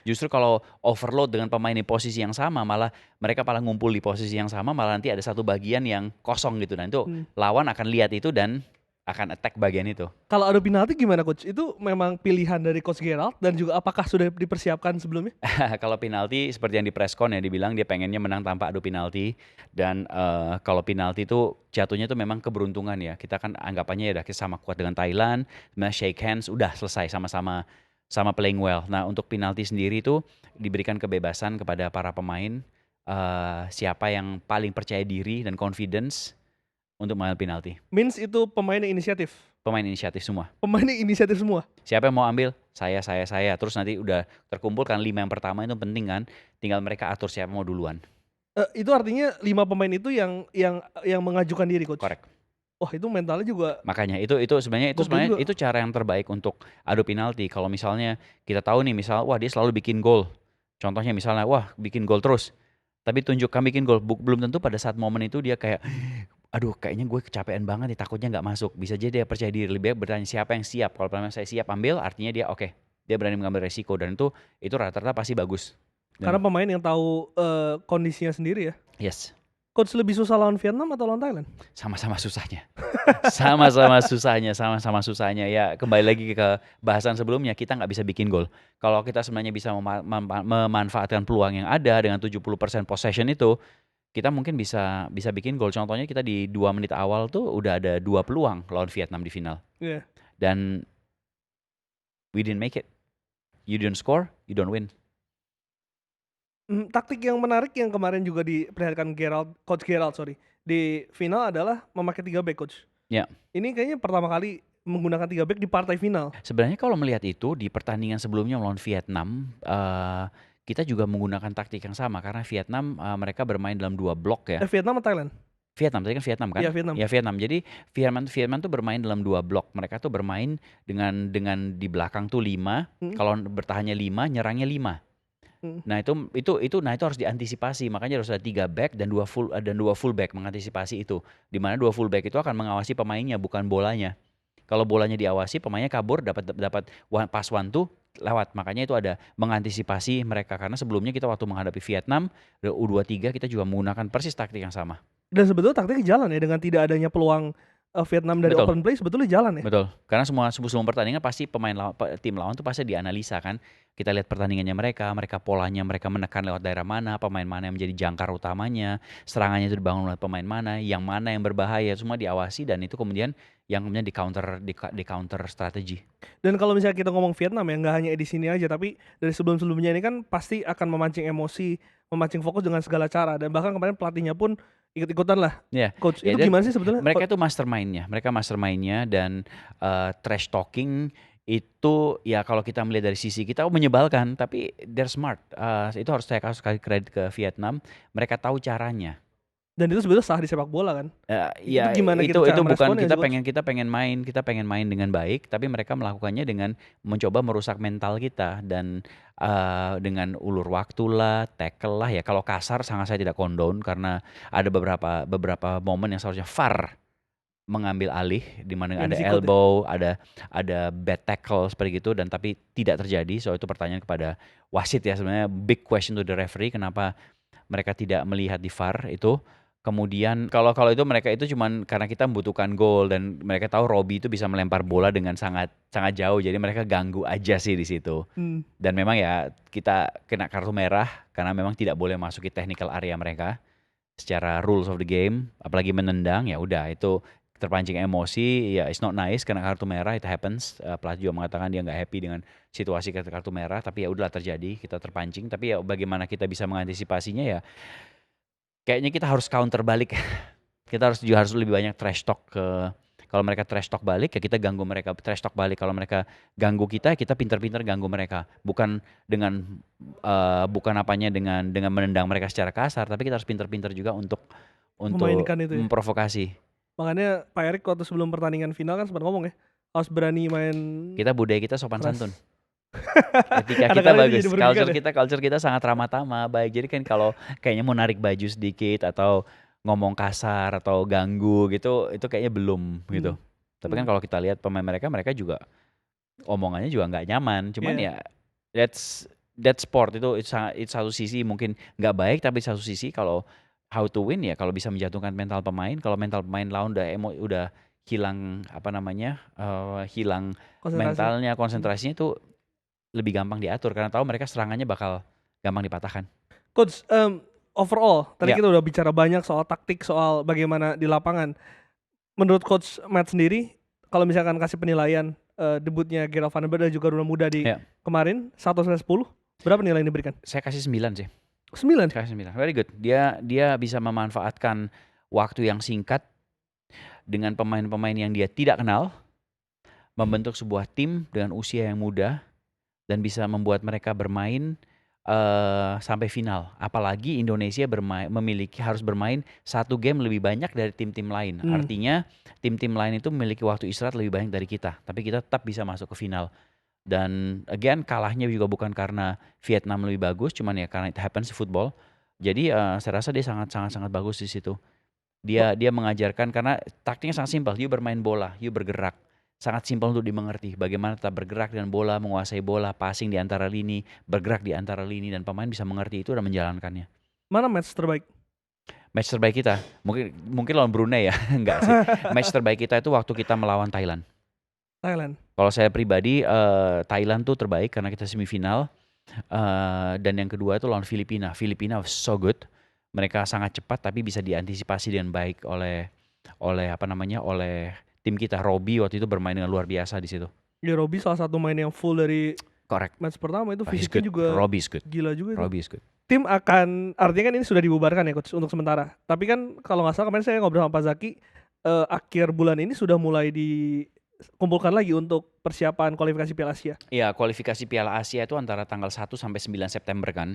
Justru kalau overload dengan pemain di posisi yang sama malah mereka ngumpul di posisi yang sama malah nanti ada satu bagian yang kosong gitu. Dan itu lawan akan lihat itu dan akan attack bagian itu.
Kalau adu penalti gimana coach? Itu memang pilihan dari coach Gerald dan juga apakah sudah dipersiapkan sebelumnya?
Kalau penalti seperti yang di preskon ya dibilang dia pengennya menang tanpa adu penalti dan kalau penalti itu jatuhnya itu memang keberuntungan ya. Kita kan anggapannya ya udah sama kuat dengan Thailand, shake hands udah selesai sama playing well. Nah untuk penalti sendiri itu diberikan kebebasan kepada para pemain siapa yang paling percaya diri dan confidence untuk mengambil penalti.
Means itu pemain yang inisiatif?
Pemain inisiatif semua.
Pemain yang inisiatif semua?
Siapa yang mau ambil? Saya. Terus nanti udah terkumpul kan 5 yang pertama itu penting kan. Tinggal mereka atur siapa mau duluan.
Itu artinya 5 pemain itu yang mengajukan diri coach?
Correct.
Wah itu mentalnya juga.
Makanya itu sebenarnya itu cara yang terbaik untuk adu penalti. Kalau misalnya kita tahu nih wah dia selalu bikin gol. Contohnya misalnya wah bikin gol terus. Tapi tunjukkan bikin gol. Belum tentu pada saat momen itu dia kayak aduh kayaknya gue kecapean banget nih takutnya nggak masuk. Bisa jadi dia percaya diri, lebih baik bertanya siapa yang siap. Kalau saya siap ambil artinya dia oke. Dia berani mengambil resiko dan itu rata-rata pasti bagus.
Karena pemain yang tahu kondisinya sendiri ya.
Yes.
Coach lebih susah lawan Vietnam atau lawan Thailand?
Sama-sama susahnya. Sama-sama susahnya. Ya kembali lagi ke bahasan sebelumnya, kita nggak bisa bikin gol. Kalau kita sebenarnya bisa memanfaatkan peluang yang ada dengan 70% possession itu, kita mungkin bisa bikin gol. Contohnya kita di 2 menit awal tuh udah ada 2 peluang lawan Vietnam di final.
Yeah.
Dan we didn't make it. You didn't score, you don't win.
Taktik yang menarik yang kemarin juga diperlihatkan Coach Gerald di final adalah memakai 3 back, Coach.
Ya.
Ini kayaknya pertama kali menggunakan 3 back di partai final.
Sebenarnya kalau melihat itu di pertandingan sebelumnya melawan Vietnam, kita juga menggunakan taktik yang sama karena Vietnam, mereka bermain dalam 2 blok ya.
Vietnam atau Thailand?
Vietnam, tadi kan Vietnam kan?
Iya, Vietnam.
Ya Vietnam. Jadi Vietnam tuh bermain dalam 2 blok. Mereka tuh bermain dengan di belakang tuh 5, kalau bertahannya 5, nyerangnya 5. Nah itu harus diantisipasi, makanya harus ada 3 back dan 2 full back mengantisipasi itu. Di mana 2 full back itu akan mengawasi pemainnya bukan bolanya. Kalau bolanya diawasi, pemainnya kabur dapat pas one two lewat. Makanya itu ada mengantisipasi mereka karena sebelumnya kita waktu menghadapi Vietnam U23 kita juga menggunakan persis taktik yang sama.
Dan sebetulnya taktiknya jalan ya dengan tidak adanya peluang Vietnam dari
Betul.
open play sebetulnya jalan ya.
Betul. Karena sebelum pertandingan pasti tim lawan tuh pasti dianalisa kan. Kita lihat pertandingannya mereka polanya mereka menekan lewat daerah mana, pemain mana yang menjadi jangkar utamanya, serangannya itu dibangun oleh pemain mana yang berbahaya, semua diawasi dan itu kemudian yang kemudian di counter strategi.
Dan kalau misalnya kita ngomong Vietnam ya nggak hanya di sini aja tapi dari sebelum-sebelumnya ini kan pasti akan memancing emosi, memancing fokus dengan segala cara dan bahkan kemarin pelatihnya pun ikut-ikutan lah.
Ya.
Coach,
Ya,
itu gimana sih sebetulnya?
Mereka itu mastermind-nya dan trash talking itu ya kalau kita melihat dari sisi kita menyebalkan tapi they're smart. Itu harus saya kasih sekali kredit ke Vietnam. Mereka tahu caranya.
Dan itu sebetulnya sah di sepak bola kan?
Ya
gimana
itu
cara
bukan
meresponnya,
kita pengen main dengan baik tapi mereka melakukannya dengan mencoba merusak mental kita dan dengan ulur waktu lah, tackle lah ya. Kalau kasar sangat saya tidak condone karena ada beberapa momen yang seharusnya VAR mengambil alih di mana ada elbow, ada bad tackle seperti itu dan tapi tidak terjadi. So itu pertanyaan kepada wasit ya, sebenarnya big question to the referee kenapa mereka tidak melihat di VAR itu. Kemudian kalau itu mereka itu cuman karena kita membutuhkan gol dan mereka tahu Robbie itu bisa melempar bola dengan sangat jauh, jadi mereka ganggu aja sih di situ. Dan memang ya kita kena kartu merah karena memang tidak boleh masuki technical area mereka secara rules of the game, apalagi menendang ya udah itu terpancing emosi ya, it's not nice kena kartu merah, it happens. Pelatih juga mengatakan dia nggak happy dengan situasi kartu merah, tapi ya udahlah terjadi, kita terpancing. Tapi ya bagaimana kita bisa mengantisipasinya ya kayaknya kita harus counter balik. Kita harus lebih banyak trash talk kalau mereka trash talk balik ya kita ganggu mereka trash talk balik. Kalau mereka ganggu kita pintar-pintar ganggu mereka. Bukan dengan dengan menendang mereka secara kasar, tapi kita harus pintar-pintar juga untuk
memainkan itu ya.
Memprovokasi.
Makanya Pak Erik waktu sebelum pertandingan final kan sempat ngomong ya, harus berani main.
Budaya kita sopan santun. Ketika kita
Kadang-kadang
bagus, culture kita sangat ramah tamah, baik. Jadi kan kalau kayaknya mau narik baju sedikit atau ngomong kasar atau ganggu gitu, itu kayaknya belum gitu. Tapi kan kalau kita lihat pemain mereka juga omongannya juga nggak nyaman. Cuman ya that's sport itu satu sisi mungkin nggak baik, tapi satu sisi kalau how to win ya kalau bisa menjatuhkan mental pemain. Kalau mental pemain lawan udah hilang hilang mentalnya, konsentrasinya itu lebih gampang diatur karena tahu mereka serangannya bakal gampang dipatahkan.
Coach, overall tadi kita udah bicara banyak soal taktik, soal bagaimana di lapangan. Menurut Coach Matt sendiri, kalau misalkan kasih penilaian debutnya Gerald Van den Berg dan juga Runa Muda di kemarin 1-10, berapa nilai yang diberikan?
Saya kasih 9 sih.
9?
Kasih 9, very good. Dia bisa memanfaatkan waktu yang singkat dengan pemain-pemain yang dia tidak kenal, membentuk sebuah tim dengan usia yang muda, dan bisa membuat mereka bermain sampai final. Apalagi Indonesia harus bermain satu game lebih banyak dari tim-tim lain. Artinya tim-tim lain itu memiliki waktu istirahat lebih banyak dari kita. Tapi kita tetap bisa masuk ke final. Dan again kalahnya juga bukan karena Vietnam lebih bagus, cuman ya karena it happens di football. Jadi saya rasa dia sangat bagus di situ. Dia mengajarkan karena taktiknya sangat simpel. You bermain bola, you bergerak. Sangat simpel untuk dimengerti. Bagaimana tetap bergerak dengan bola, menguasai bola, passing di antara lini, bergerak di antara lini, dan pemain bisa mengerti itu dan menjalankannya.
Mana match terbaik?
Match terbaik kita? Mungkin lawan Brunei ya. Enggak sih. Match terbaik kita itu waktu kita melawan Thailand. Kalau saya pribadi, Thailand tuh terbaik karena kita semifinal. Dan yang kedua itu lawan Filipina. Filipina so good. Mereka sangat cepat tapi bisa diantisipasi dengan baik oleh tim kita. Robbie waktu itu bermain dengan luar biasa di situ.
Ya Robbie salah satu main yang full dari
Correct.
match pertama itu fisiknya juga
Robbie is good.
Gila juga.
Robbie is good.
tim akan artinya kan ini sudah dibubarkan ya coach untuk sementara. Tapi kan kalau nggak salah kemarin saya ngobrol sama Pak Zaki akhir bulan ini sudah mulai dikumpulkan lagi untuk persiapan kualifikasi Piala Asia.
Iya, kualifikasi Piala Asia itu antara tanggal 1 sampai 9 September kan.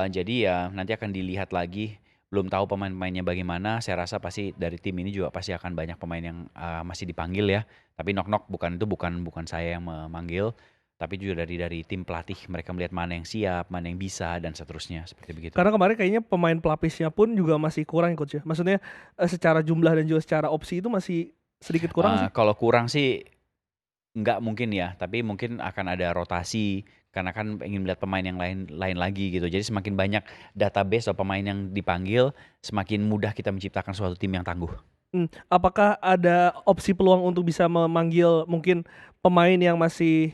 Jadi ya nanti akan dilihat lagi. Belum tahu pemain-pemainnya bagaimana. Saya rasa pasti dari tim ini juga pasti akan banyak pemain yang masih dipanggil ya. Tapi knock-knock bukan saya yang memanggil, tapi juga dari tim pelatih. Mereka melihat mana yang siap, mana yang bisa dan seterusnya seperti begitu.
Karena kemarin kayaknya pemain pelapisnya pun juga masih kurang coach ya. Maksudnya secara jumlah dan juga secara opsi itu masih sedikit kurang sih.
Kalau kurang sih nggak mungkin ya, tapi mungkin akan ada rotasi karena kan ingin melihat pemain yang lain lagi gitu. Jadi semakin banyak database atau pemain yang dipanggil, semakin mudah kita menciptakan suatu tim yang tangguh.
Apakah ada opsi peluang untuk bisa memanggil mungkin pemain yang masih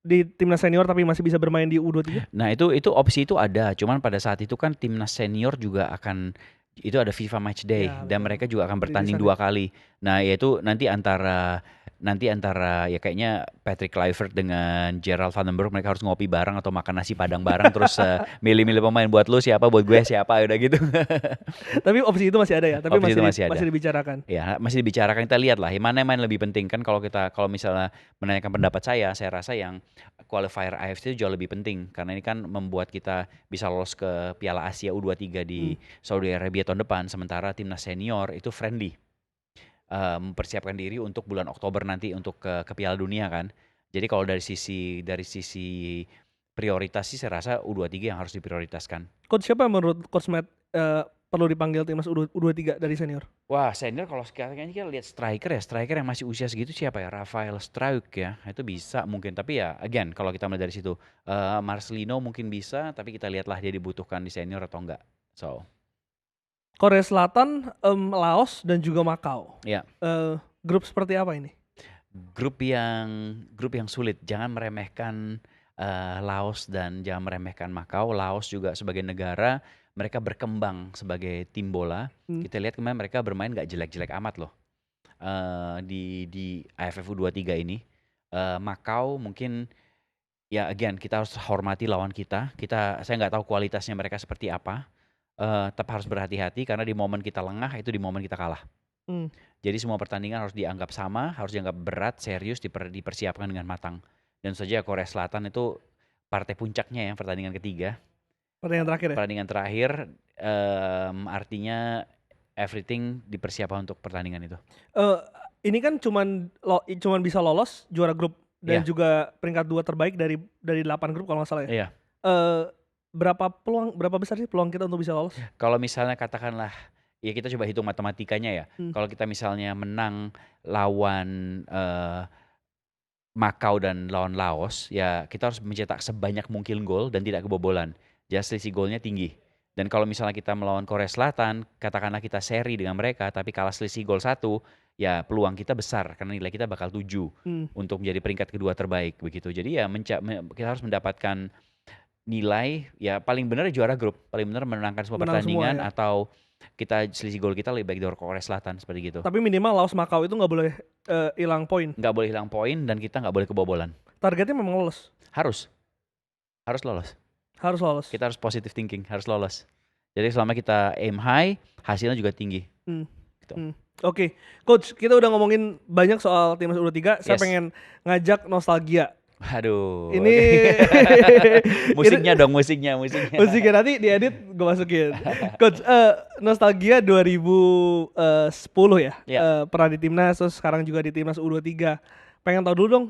di timnas senior tapi masih bisa bermain di U23?
Nah itu opsi itu ada, cuman pada saat itu kan timnas senior juga akan itu ada FIFA Match Day
Ya,
dan
betul.
mereka juga akan
Di
bertanding
sana.
2 kali. Nah yaitu nanti antara ya kayaknya Patrick Kluivert dengan Gerald Van den Berg mereka harus ngopi bareng atau makan nasi padang bareng terus milih-milih pemain buat lu siapa, buat gue siapa, udah gitu.
Tapi opsi itu masih ada ya, tapi
Opsi itu masih ada.
masih dibicarakan.
Ya, masih dibicarakan, kita lihat lah mana yang main lebih penting kan. Kalau misalnya menanyakan pendapat saya rasa yang qualifier AFC itu jauh lebih penting karena ini kan membuat kita bisa lolos ke Piala Asia U23 di Saudi Arabia tahun depan, sementara timnas senior itu friendly. Mempersiapkan diri untuk bulan Oktober nanti untuk ke Piala Dunia kan. Jadi kalau dari sisi prioritas sih saya rasa U23 yang harus diprioritaskan.
Coach, siapa yang menurut Coach Matt perlu dipanggil timnas U23 dari senior?
Wah, senior kalau sekarang kita lihat striker yang masih usia segitu siapa ya? Rafael Struijk ya, itu bisa mungkin. Tapi ya, again kalau kita melihat dari situ, Marcelino mungkin bisa, tapi kita lihatlah dia dibutuhkan di senior atau enggak. So,
Korea Selatan, Laos dan juga Makau.
ya
Grup seperti apa ini?
grup yang sulit. Jangan meremehkan Laos dan jangan meremehkan Makau. Laos juga sebagai negara mereka berkembang sebagai tim bola. Kita lihat kemarin mereka bermain gak jelek-jelek amat loh di AFF U23 ini. Makau mungkin ya again kita harus hormati lawan kita. Saya nggak tahu kualitasnya mereka seperti apa. Tetap harus berhati-hati karena di momen kita lengah itu di momen kita kalah. Jadi semua pertandingan harus dianggap sama, harus dianggap berat, serius, dipersiapkan dengan matang. Dan saja Korea Selatan itu partai puncaknya ya, pertandingan ketiga.
Pertandingan terakhir ya?
Pertandingan terakhir artinya everything dipersiapkan untuk pertandingan itu.
Ini kan cuman bisa lolos juara grup dan juga peringkat 2 terbaik dari 8 grup kalau nggak salah ya.
Iya.
Berapa besar sih peluang kita untuk bisa lolos?
Kalau misalnya katakanlah ya kita coba hitung matematikanya ya. Kalau kita misalnya menang lawan Makau dan lawan Laos, ya kita harus mencetak sebanyak mungkin gol dan tidak kebobolan. Jadi selisih golnya tinggi. Dan kalau misalnya kita melawan Korea Selatan, katakanlah kita seri dengan mereka, tapi kalah selisih gol 1, ya peluang kita besar karena nilai kita bakal 7 untuk menjadi peringkat kedua terbaik begitu. Jadi ya kita harus mendapatkan nilai ya paling benar juara grup, paling benar menangkan semua pertandingan ya. Atau kita selisih gol kita lebih baik dari Korea Selatan seperti gitu.
Tapi minimal Laos Makau itu nggak boleh hilang poin.
Nggak boleh hilang poin dan kita nggak boleh kebobolan.
Targetnya memang lolos.
Harus lolos.
Harus lolos.
Kita harus positive thinking, harus lolos. Jadi selama kita aim high, hasilnya juga tinggi. Gitu.
Oke, Coach, kita udah ngomongin banyak soal timnas U23. Saya pengen ngajak nostalgia.
Aduh.
Ini
musiknya dong, musiknya.
Musiknya nanti diedit gue masukin. Coach, nostalgia 2010 ya. Pernah di timnas, terus sekarang juga di timnas U23. Pengen tahu dulu dong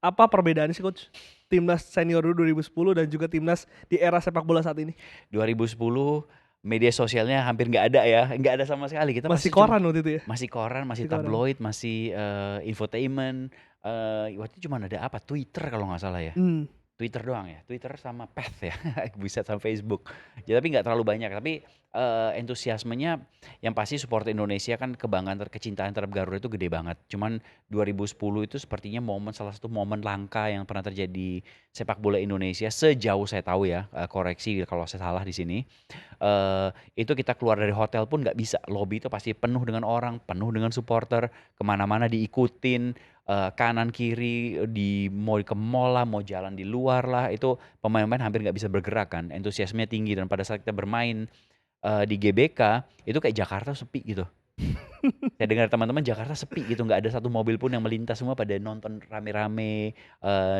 apa perbedaannya sih Coach? Timnas senior dulu 2010 dan juga timnas di era sepak bola saat ini.
2010 media sosialnya hampir nggak ada ya, nggak ada sama sekali. Kita
masih koran waktu itu ya?
Masih koran, masih tabloid, masih infotainment. Waktu itu cuma ada apa? Twitter kalau nggak salah ya. Twitter doang ya, Twitter sama Path ya, bisa sama Facebook. Ya, tapi nggak terlalu banyak. Tapi entusiasmenya yang pasti supporter Indonesia kan kebanggaan kecintaan terhadap Garuda itu gede banget. Cuman 2010 itu sepertinya salah satu momen langka yang pernah terjadi di sepak bola Indonesia sejauh saya tahu ya, koreksi kalau saya salah di sini. Itu kita keluar dari hotel pun nggak bisa, lobi itu pasti penuh dengan orang, penuh dengan supporter, kemana-mana diikutin, kanan kiri, mau ke mall lah, mau jalan di luar lah, itu pemain-pemain hampir nggak bisa bergerak kan, entusiasmenya tinggi dan pada saat kita bermain di GBK, itu kayak Jakarta sepi gitu. Saya dengar teman-teman Jakarta sepi gitu, nggak ada satu mobil pun yang melintas, semua pada nonton rame-rame,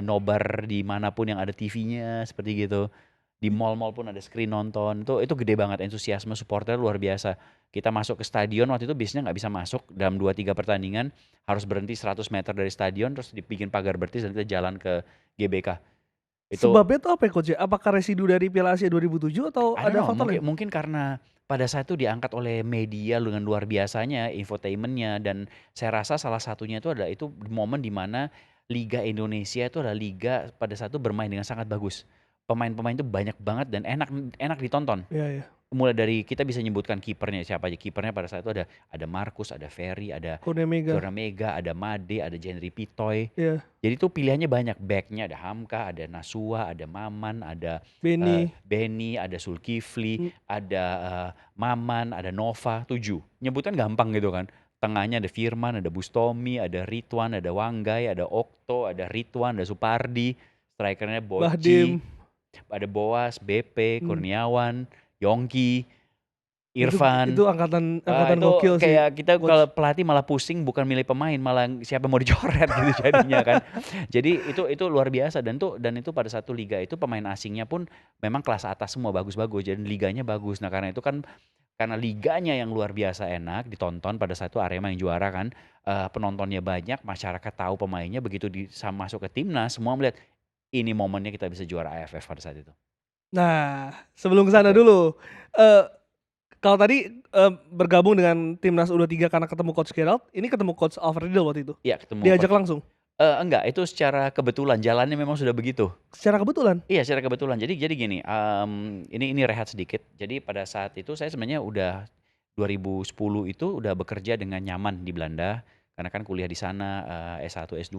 nobar di manapun yang ada TV-nya seperti gitu. Di mall-mall pun ada screen nonton, itu gede banget entusiasme supporter luar biasa. Kita masuk ke stadion waktu itu biasanya nggak bisa masuk dalam 2-3 pertandingan, harus berhenti 100 meter dari stadion terus dibikin pagar bertis dan kita jalan ke GBK. Itu
Sebabnya tuh apa ya Coach ya? Apakah residu dari Piala Asia 2007 atau
I don't
ada
know,
faktor lain?
mungkin karena pada saat itu diangkat oleh media dengan luar biasanya infotainment-nya dan saya rasa salah satunya itu adalah itu momen di mana Liga Indonesia itu adalah liga pada saat itu bermain dengan sangat bagus. Pemain-pemain itu banyak banget dan enak enak ditonton.
Iya, iya.
Mulai dari kita bisa nyebutkan kipernya siapa aja. Kipernya pada saat itu ada Markus, ada Ferry, ada
Kurnia Mega.
Zora Mega, ada Made, ada Jenry Pitoy.
Iya.
Jadi tuh pilihannya banyak, backnya ada Hamka, ada Nasua, ada Maman, ada
Benny.
Benny, ada Zulkifli,
Hmm.
ada Maman, ada Nova, 7. Nyebutan gampang gitu kan. Tengahnya ada Firman, ada Bustomi, ada Ridwan, ada Wanggai, ada Okto, ada Ridwan, ada Supardi. Strikernya Boci,
Bahdim.
ada Boas, BP,
Hmm.
Kurniawan, Yongki,
Itu
Irfan.
angkatan
Itu
gokil sih.
kayak kita
Coach.
kalau pelatih malah pusing bukan milih pemain, malah siapa yang mau dicoret gitu jadinya kan. Jadi itu luar biasa dan itu pada satu liga itu pemain asingnya pun memang kelas atas semua bagus-bagus dan liganya bagus. Nah, karena itu kan karena liganya yang luar biasa enak ditonton pada saat itu Arema yang juara kan, penontonnya banyak, masyarakat tahu pemainnya begitu masuk ke timnas semua melihat ini momennya kita bisa juara AFF pada saat itu.
Nah, sebelum ke sana
Oke.
dulu, kalau tadi bergabung dengan timnas U23 karena ketemu Coach Gerald, ini ketemu Coach Alfred Riedel waktu itu?
Iya ketemu
Diajak
coach.
langsung?
Enggak, itu secara kebetulan, jalannya memang sudah begitu.
Secara kebetulan?
Iya, secara kebetulan. Jadi gini, ini rehat sedikit. Jadi pada saat itu saya sebenarnya udah 2010 itu udah bekerja dengan nyaman di Belanda, karena kan kuliah di sana, S1, S2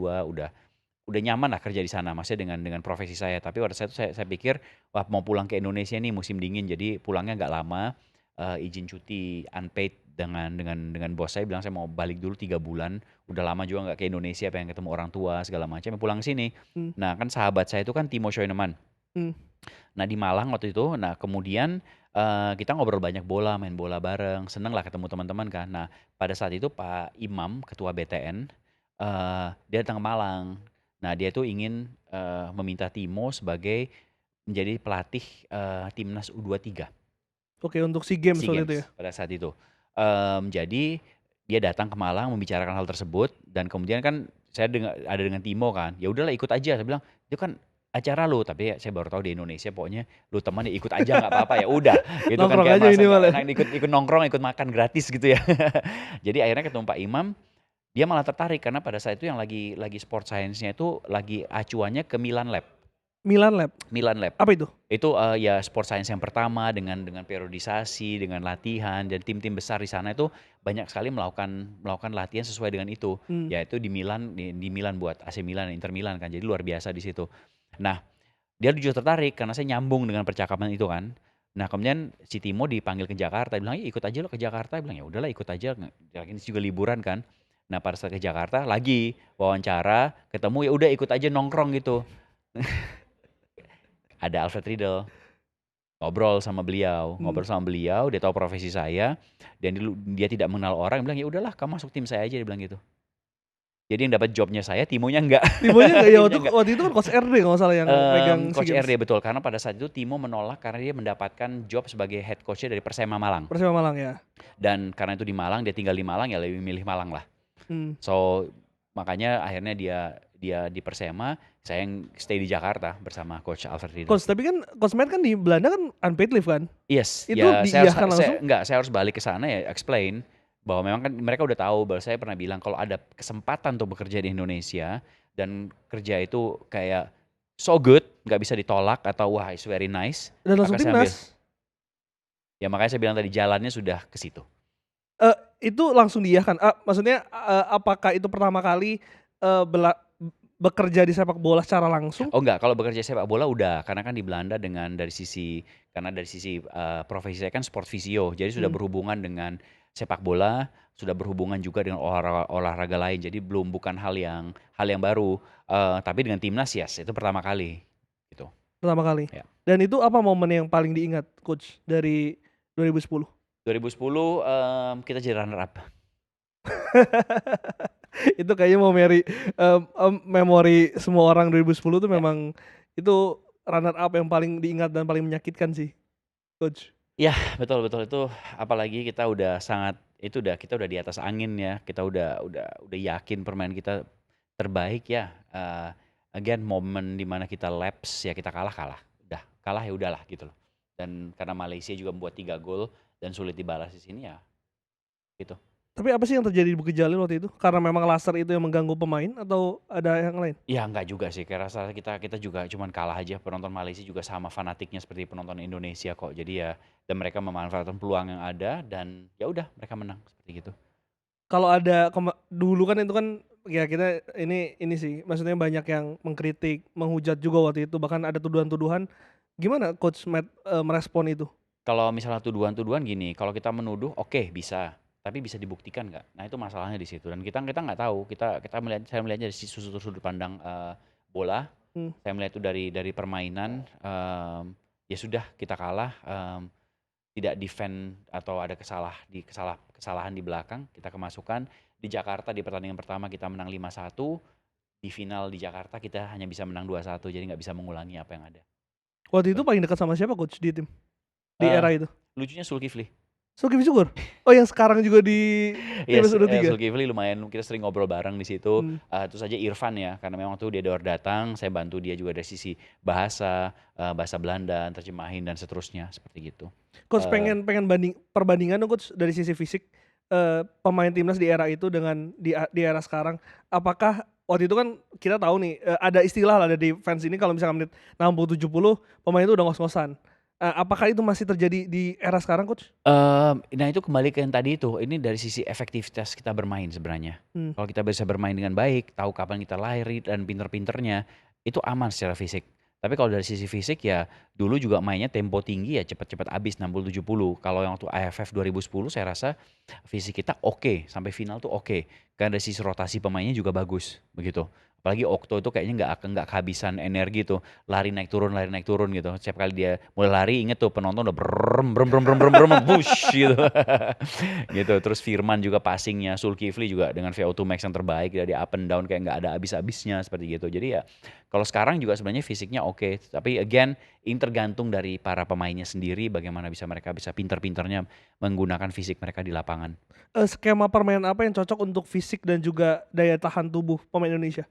udah nyaman lah kerja di sana, maksudnya dengan profesi saya. Tapi pada saat itu saya pikir, wah mau pulang ke Indonesia nih musim dingin, jadi pulangnya nggak lama, izin cuti unpaid dengan bos saya bilang saya mau balik dulu 3 bulan, udah lama juga nggak ke Indonesia, pengen ketemu orang tua segala macam, ya pulang sini.
Hmm.
Nah kan sahabat saya itu kan Timo Scheunemann.
Hmm.
Nah di Malang waktu itu, nah kemudian kita ngobrol banyak bola, main bola bareng, seneng lah ketemu teman-teman kan. Nah pada saat itu Pak Imam, ketua BTN, dia datang ke Malang. Nah dia tuh ingin meminta Timo sebagai menjadi pelatih timnas U23
Oke, untuk SEA Games
SEA
waktu
Games
itu ya?
pada saat itu. Jadi dia datang ke Malang membicarakan hal tersebut dan kemudian kan saya ada dengan Timo kan, ya udahlah ikut aja. Saya bilang itu kan acara lu, tapi ya saya baru tahu di Indonesia pokoknya lu teman ya ikut aja nggak apa-apa ya udah gitu kan,
Nongkrong
kayak
aja
masa
minimal
nggak
ya?
enak ikut nongkrong ikut makan gratis gitu ya. Jadi akhirnya ketemu Pak Imam, dia malah tertarik karena pada saat itu yang lagi sport science-nya itu lagi acuannya ke Milan Lab.
Milan Lab?
Milan Lab.
Apa itu?
Itu ya sport science yang pertama dengan periodisasi, dengan latihan dan tim-tim besar di sana itu banyak sekali melakukan latihan sesuai dengan itu.
Hmm.
Yaitu di Milan buat AC Milan, Inter Milan kan. Jadi luar biasa di situ. Nah, dia juga tertarik karena saya nyambung dengan percakapan itu kan. Nah, kemudian si Timo dipanggil ke Jakarta, dia bilang, "Ya, ikut aja lo ke Jakarta." Dia bilang, "Ya udahlah ikut aja." Ini juga liburan kan. Nah, pada saat ke Jakarta lagi wawancara, ketemu ya udah ikut aja nongkrong gitu. Ada Alfred Riedel. Ngobrol sama beliau, dia tahu profesi saya dan dia tidak mengenal orang, dia bilang, "Ya udahlah kamu masuk tim saya aja," dia bilang gitu. Jadi yang dapat jobnya saya, Timonya enggak.
Timonya nggak ya?
Timonya enggak.
Waktu itu kan Coach RD kalau nggak salah yang megang SEA
Coach
Games.
RD betul, karena pada saat itu Timo menolak karena dia mendapatkan job sebagai head coach-nya dari Persema Malang.
Persema Malang ya?
Dan karena itu di Malang, dia tinggal di Malang ya lebih milih Malang lah.
Hmm.
So makanya akhirnya dia di Persema, saya yang stay di Jakarta bersama Coach Alfred Riedel.
Coach, tapi kan Coach Matt kan di Belanda kan unpaid leave kan?
Yes,
Itu
ya
diiyahkan langsung?
saya harus balik ke sana ya explain bahwa memang kan mereka udah tahu bahwa saya pernah bilang kalau ada kesempatan untuk bekerja di Indonesia dan kerja itu kayak so good, nggak bisa ditolak atau wah it's very nice,
Dan langsung
maka saya ambil.
timnas?
Ya makanya saya bilang tadi jalannya sudah ke situ.
Itu langsung diiyakan? Maksudnya, apakah itu pertama kali, eee, bela bekerja di sepak bola secara langsung?
Oh enggak, kalau bekerja sepak bola udah, karena kan di Belanda karena dari sisi, profesi saya kan sport physio, jadi sudah
Mmm,
berhubungan dengan sepak bola, sudah berhubungan juga dengan olahraga lain, jadi bukan hal yang baru, tapi dengan timnas yes, itu pertama kali, gitu,
pertama kali.
ya.
Dan itu apa momen yang paling diingat coach dari 2010?
2010, kita jadi runner up.
Itu kayaknya memori semua orang 2010 tuh
Ya.
memang itu runner up yang paling diingat dan paling menyakitkan sih, coach.
Iya, betul betul, itu apalagi kita udah di atas angin ya, kita udah yakin permainan kita terbaik ya, again momen di mana kita lapse ya kita kalah, udah kalah ya udahlah gitu loh. Dan karena Malaysia juga membuat 3 gol dan sulit dibalas di sini ya gitu.
Tapi apa sih yang terjadi di Bukit Jalil waktu itu? Karena memang laser itu yang mengganggu pemain atau ada yang lain?
Ya enggak juga sih, kayak rasa kita kita juga cuman kalah aja, penonton Malaysia juga sama fanatiknya seperti penonton Indonesia kok. Jadi ya dan mereka memanfaatkan peluang yang ada dan ya udah mereka menang seperti gitu.
Kalau ada dulu kan itu kan ya kita ini sih, maksudnya banyak yang mengkritik, menghujat juga waktu itu, bahkan ada tuduhan-tuduhan. Gimana coach Matt, merespon itu?
Kalau misalnya tuduhan-tuduhan gini, kalau kita menuduh oke bisa, tapi bisa dibuktikan nggak? Nah itu masalahnya di situ dan kita kita nggak tahu, saya melihatnya dari sudut pandang, bola,
Mmm,
saya melihat itu dari permainan, ya sudah kita kalah, tidak defend atau ada kesalahan di belakang, kita kemasukan. Di Jakarta di pertandingan pertama kita menang 5-1, di final di Jakarta kita hanya bisa menang 2-1, jadi nggak bisa mengulangi apa yang ada,
Waktu itu
gitu.
paling dekat sama siapa coach di tim? Di
Eee,
era itu?
lucunya Zulkifli.
Zulkifli Syukur? Oh yang sekarang juga di timnas
Yes,
U23?
Zulkifli lumayan kita sering ngobrol bareng di situ,
Mmm.
terus aja Irfan ya, karena memang tuh dia baru datang, saya bantu dia juga dari sisi bahasa, bahasa Belanda, terjemahin dan seterusnya, seperti gitu.
Coach
Eee,
pengen pengen perbandingan dong coach dari sisi fisik, pemain timnas di era itu dengan di era sekarang. Apakah waktu itu kan kita tahu nih, ada istilah lah dari fans ini kalau misalkan menit 60, 70 pemain itu udah ngos-ngosan. Apakah itu masih terjadi di era sekarang coach?
nah itu kembali ke yang tadi itu, ini dari sisi efektivitas kita bermain sebenarnya.
Mmm,
Kalau kita bisa bermain dengan baik, tahu kapan kita lari dan pinter-pinternya, itu aman secara fisik. Tapi kalau dari sisi fisik ya dulu juga mainnya tempo tinggi ya cepet-cepet habis 60-70. Kalau yang waktu AFF 2010 saya rasa fisik kita oke, sampai final tuh oke. Karena dari sisi rotasi pemainnya juga bagus, begitu. Apalagi Okto itu kayaknya nggak kehabisan energi tuh, lari naik turun gitu. Setiap kali dia mulai lari inget tuh penonton udah brem brem brem brem brem brem wush gitu. Gitu. Terus Firman juga passingnya, Zulkifli juga dengan VO2 max yang terbaik dari up and down kayak nggak ada habis-habisnya seperti gitu. Jadi ya kalau sekarang juga sebenarnya fisiknya oke, tapi again ini tergantung dari para pemainnya sendiri bagaimana mereka bisa pinter-pinternya menggunakan fisik mereka di lapangan.
skema permainan apa yang cocok untuk fisik dan juga daya tahan tubuh pemain Indonesia?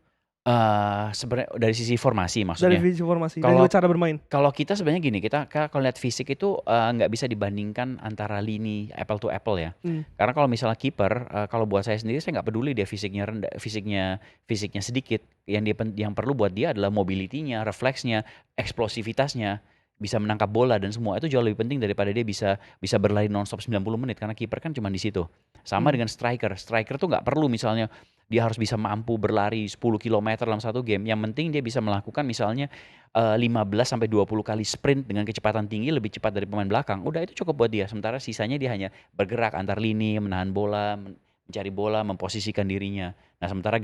Sebenarnya dari sisi formasi
Dari
maksudnya?
sisi formasi dan
Kalau
juga cara bermain?
Kalau kita sebenarnya gini, kita kalau lihat fisik itu, nggak bisa dibandingkan antara lini apple to apple ya.
Mmm,
Karena kalau misalnya kiper, kalau buat saya sendiri saya nggak peduli dia fisiknya rendah fisiknya sedikit, yang perlu buat dia adalah mobility-nya, refleksnya, eksplosivitasnya, bisa menangkap bola dan semua itu jauh lebih penting daripada dia bisa bisa berlari nonstop 90 menit karena kiper kan cuma di situ. Sama
mmm.
dengan striker tuh nggak perlu misalnya dia harus bisa mampu berlari 10 kilometer dalam satu game, yang penting dia bisa melakukan misalnya 15 sampai 20 kali sprint dengan kecepatan tinggi lebih cepat dari pemain belakang, udah itu cukup buat dia. Sementara sisanya dia hanya bergerak antar lini, menahan bola, mencari bola, memposisikan dirinya. Nah, sementara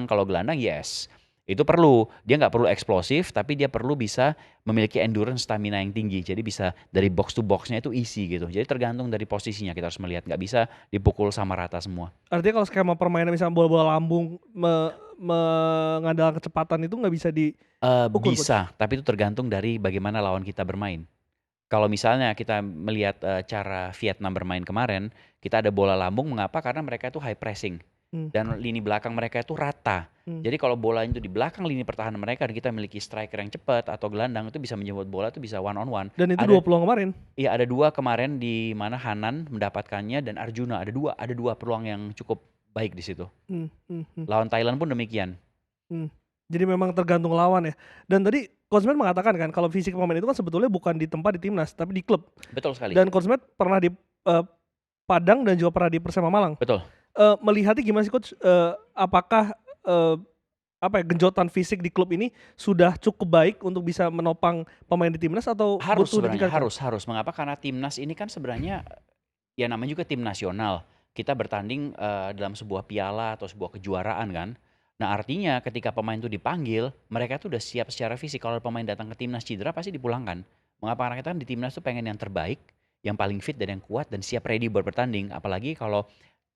kalau gelandang yes, itu perlu. Dia nggak perlu eksplosif, tapi dia perlu bisa memiliki endurance stamina yang tinggi. Jadi bisa dari box to box-nya itu easy gitu. Jadi tergantung dari posisinya kita harus melihat, nggak bisa dipukul sama rata semua.
Artinya kalau skema permainan misalnya bola-bola lambung mengandalkan kecepatan itu nggak bisa diukur coach?
Bisa, tapi itu tergantung dari bagaimana lawan kita bermain. Kalau misalnya kita melihat, cara Vietnam bermain kemarin, kita ada bola lambung, mengapa? Karena mereka itu high pressing
Mmm,
dan lini belakang mereka itu rata.
mmm.
Jadi kalau bola itu di belakang lini pertahanan mereka dan kita memiliki striker yang cepat atau gelandang itu bisa menjemput bola itu bisa one on one.
Dan itu 2
Ada
peluang kemarin?
iya ada 2 kemarin di mana Hanan mendapatkannya dan Arjuna, ada dua peluang yang cukup baik di situ.
Mmm, mhm,
Lawan Thailand pun demikian.
mmm. Jadi memang tergantung lawan ya. Dan tadi Coach Matt mengatakan kan kalau fisik pemain itu kan sebetulnya bukan ditempa di timnas tapi di klub.
Betul sekali,
Dan Coach Matt pernah di Padang dan juga pernah di Persema Malang.
betul.
Melihatnya gimana sih Coach? Apakah apa ya, genjotan fisik di klub ini sudah cukup baik untuk bisa menopang pemain di timnas atau
Harus
butuh
sebenarnya,
ditingkatkan?
harus. Mengapa? Karena timnas ini kan sebenarnya ya namanya juga tim nasional. Kita bertanding dalam sebuah piala atau sebuah kejuaraan kan. Nah artinya ketika pemain itu dipanggil, mereka tuh udah siap secara fisik. Kalau pemain datang ke timnas cedera pasti dipulangkan. Mengapa? Karena kita kan di timnas tuh pengen yang terbaik, yang paling fit dan yang kuat dan siap ready buat bertanding. Apalagi kalau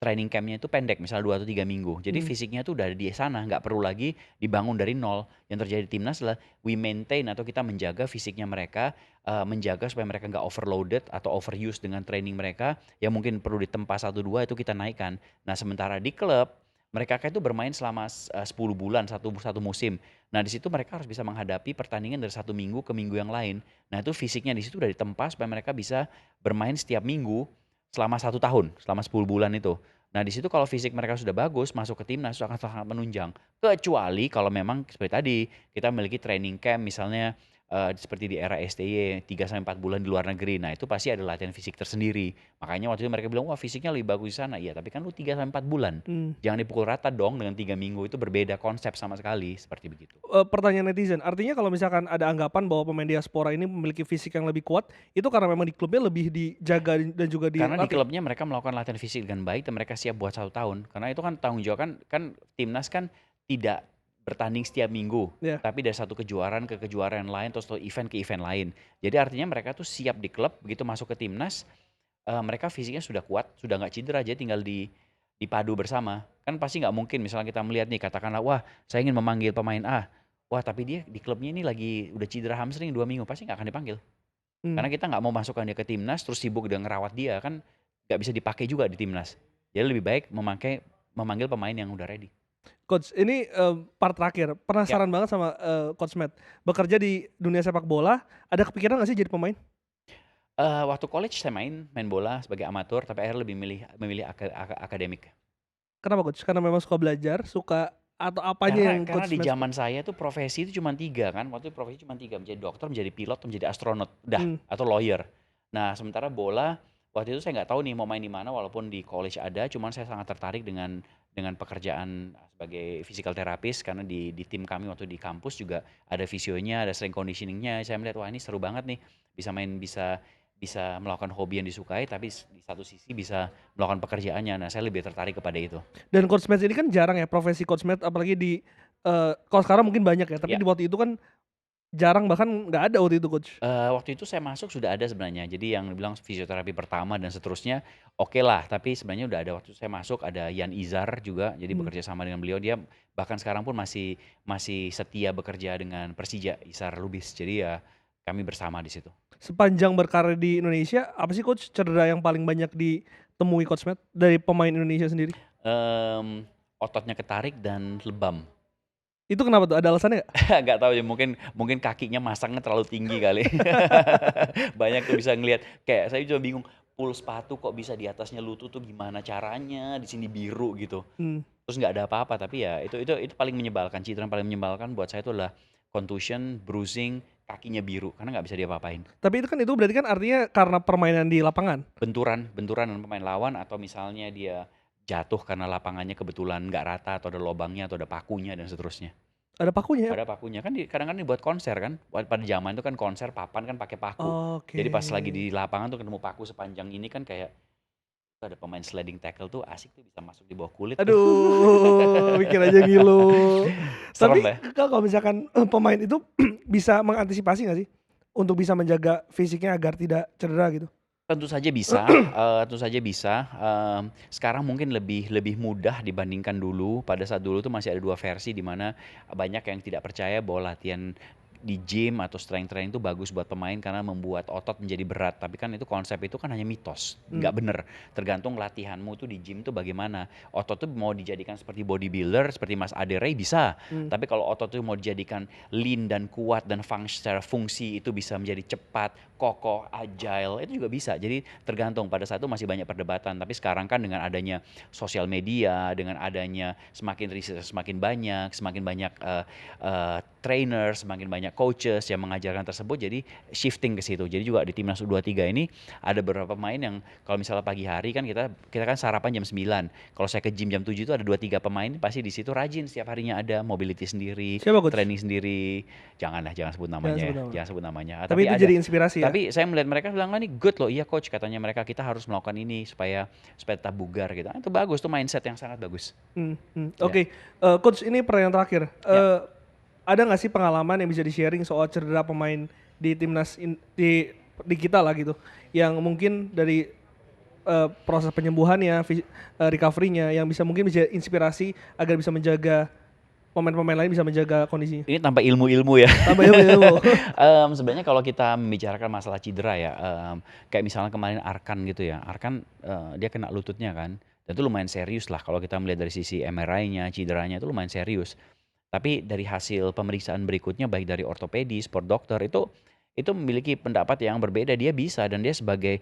training campnya itu pendek, misal 2 atau 3 minggu. Jadi
Mmm,
fisiknya tuh udah di sana, nggak perlu lagi dibangun dari nol. Yang terjadi di timnas adalah we maintain atau kita menjaga fisiknya mereka, menjaga supaya mereka nggak overloaded atau overuse dengan training mereka, yang mungkin perlu ditempa 1, 2 itu kita naikkan. Nah sementara di klub, mereka itu bermain selama 10 bulan, satu musim. Nah di situ mereka harus bisa menghadapi pertandingan dari 1 minggu ke minggu yang lain. Nah itu fisiknya di situ udah ditempa supaya mereka bisa bermain setiap minggu selama 1 tahun, selama 10 bulan itu. Nah di situ kalau fisik mereka sudah bagus, masuk ke timnas itu akan sangat menunjang. Kecuali kalau memang seperti tadi, kita memiliki training camp misalnya seperti di era STY 3 sampai 4 bulan di luar negeri. Nah itu pasti ada latihan fisik tersendiri. Makanya waktu itu mereka bilang, wah fisiknya lebih bagus di sana. Iya tapi kan lu 3 sampai 4 bulan.
mmm.
Jangan dipukul rata dong dengan 3 minggu, itu berbeda konsep sama sekali, seperti begitu.
Pertanyaan netizen, artinya kalau misalkan ada anggapan bahwa pemain diaspora ini memiliki fisik yang lebih kuat, itu karena memang di klubnya lebih dijaga dan juga
Karena di
dilatih?
klubnya mereka melakukan latihan fisik dengan baik dan mereka siap buat 1 tahun. Karena itu kan tanggung jawab kan kan timnas kan tidak bertanding setiap minggu,
Iya.
tapi dari satu kejuaraan ke kejuaraan lain, terus satu event ke event lain. Jadi artinya mereka tuh siap di klub, begitu masuk ke timnas, mereka fisiknya sudah kuat, sudah nggak cedera, jadi tinggal dipadu bersama. Kan pasti nggak mungkin misalnya kita melihat nih, katakanlah, wah saya ingin memanggil pemain A, wah tapi dia di klubnya ini lagi udah cedera hamstring 2 minggu, pasti nggak akan dipanggil.
Mmm.
Karena kita nggak mau masukkan dia ke timnas, terus sibuk dengan ngerawat dia, kan nggak bisa dipakai juga di timnas. Jadi lebih baik memanggil pemain yang udah ready.
Coach, ini, part terakhir,
Ya,
penasaran banget sama, Coach Matt. Bekerja di dunia sepak bola, ada kepikiran nggak sih jadi pemain?
waktu college saya main bola sebagai amatur, tapi akhirnya lebih memilih akademik.
Kenapa Coach? Karena memang suka belajar, suka atau apanya yang
Karena
Coach
di
Matt suka?
zaman saya tuh profesi itu cuma 3 kan, waktu itu profesi cuma 3, menjadi dokter, menjadi pilot, menjadi astronot, udah,
Mmm,
atau lawyer. Nah sementara bola, waktu itu saya nggak tahu nih mau main di mana, walaupun di college ada, cuman saya sangat tertarik dengan pekerjaan sebagai physical therapist, karena di tim kami waktu di kampus juga ada fisionya, ada strength conditioning-nya, saya melihat wah ini seru banget nih, bisa bisa melakukan hobi yang disukai, tapi di satu sisi bisa melakukan pekerjaannya. Nah saya lebih tertarik kepada itu.
dan Coach Matt ini kan jarang ya profesi Coach Matt apalagi di kalau sekarang mungkin banyak ya, tapi
Ya.
di waktu itu kan jarang bahkan nggak ada waktu itu Coach.
Waktu itu saya masuk sudah ada sebenarnya. Jadi yang bilang fisioterapi pertama dan seterusnya, oke lah. Tapi sebenarnya udah ada waktu saya masuk, ada Yan Izar juga, jadi
Mmm.
bekerja sama dengan beliau. Dia bahkan sekarang pun masih masih setia bekerja dengan Persija, Izar Lubis. Jadi ya kami bersama di situ.
Sepanjang berkarir di Indonesia, apa sih Coach cedera yang paling banyak ditemui Coach Matt dari pemain Indonesia sendiri?
Ototnya ketarik dan lebam.
Itu kenapa tuh, ada alasannya nggak?
Nggak tahu ya, mungkin mungkin kakinya masangnya terlalu tinggi kali. Banyak tuh bisa ngelihat, kayak saya juga bingung, pul sepatu kok bisa di atasnya lutut tuh gimana caranya, di sini biru gitu.
Mmm.
Terus nggak ada apa-apa, tapi ya itu paling menyebalkan, cedera yang paling menyebalkan buat saya itu adalah contusion, bruising, kakinya biru karena nggak bisa diapa-apain.
Tapi itu berarti kan artinya karena permainan di lapangan?
Benturan benturan dengan pemain lawan atau misalnya dia jatuh karena lapangannya kebetulan nggak rata atau ada lobangnya atau ada pakunya dan seterusnya.
Ada pakunya ya?
Ada pakunya, kan kadang-kadang dibuat konser kan, pada zaman itu kan konser papan kan pakai paku.
Oke.
Jadi pas lagi di lapangan tuh ketemu paku sepanjang ini kan kayak, ada pemain sliding tackle tuh asik tuh bisa masuk di bawah kulit tuh.
Aduh, mikir aja ngilu.
Serem
Tapi
ya?
kalau misalkan, pemain itu bisa mengantisipasi nggak sih, untuk bisa menjaga fisiknya agar tidak cedera gitu?
Tentu saja bisa, tentu saja bisa, sekarang mungkin lebih lebih mudah dibandingkan dulu. Pada saat dulu tuh masih ada 2 versi di mana banyak yang tidak percaya bahwa latihan di gym atau strength training itu bagus buat pemain karena membuat otot menjadi berat. Tapi kan itu konsep itu kan hanya mitos, nggak bener. Tergantung latihanmu tuh di gym tuh bagaimana. Otot tuh mau dijadikan seperti bodybuilder, seperti Mas Ade Ray bisa. Tapi kalau otot tuh mau dijadikan lean dan kuat dan secara fungsi itu bisa menjadi cepat, kokoh, agile, itu juga bisa. Jadi tergantung, pada saat itu masih banyak perdebatan. Tapi sekarang kan dengan adanya sosial media, dengan adanya semakin riset semakin banyak trainer, semakin banyak coaches yang mengajarkan tersebut, jadi shifting ke situ. Jadi juga di Timnas U23 ini ada beberapa pemain yang kalau misalnya pagi hari kan kita kan sarapan jam 9. Kalau saya ke gym jam 7 itu ada 2-3 pemain pasti di situ rajin, setiap harinya ada mobility sendiri,
Siapa, Coach?
training sendiri. Jangan sebut namanya
sebut nama.
Jangan sebut namanya.
Tapi itu
ada.
jadi inspirasi ya?
Tapi saya melihat mereka bilang, ini good loh, iya coach, katanya mereka kita harus melakukan ini supaya tetap bugar gitu. Itu bagus, tuh mindset yang sangat bagus.
Oke. Coach, ini pertanyaan terakhir. Ada nggak sih pengalaman yang bisa di-sharing soal cedera pemain di timnas di kita lah gitu, yang mungkin dari proses penyembuhannya, recovery-nya, yang mungkin bisa inspirasi agar bisa menjaga pemain-pemain lain bisa menjaga kondisinya?
Ini tanpa ilmu-ilmu ya.
Tanpa ilmu.
Sebenarnya kalau kita membicarakan masalah cedera ya, kayak misalnya kemarin Arkan gitu ya. Arkan dia kena lututnya kan, dan itu lumayan serius lah kalau kita melihat dari sisi MRI-nya, cederanya itu lumayan serius. Tapi dari hasil pemeriksaan berikutnya baik dari ortopedis, sport dokter itu memiliki pendapat yang berbeda. Dia bisa, dan dia sebagai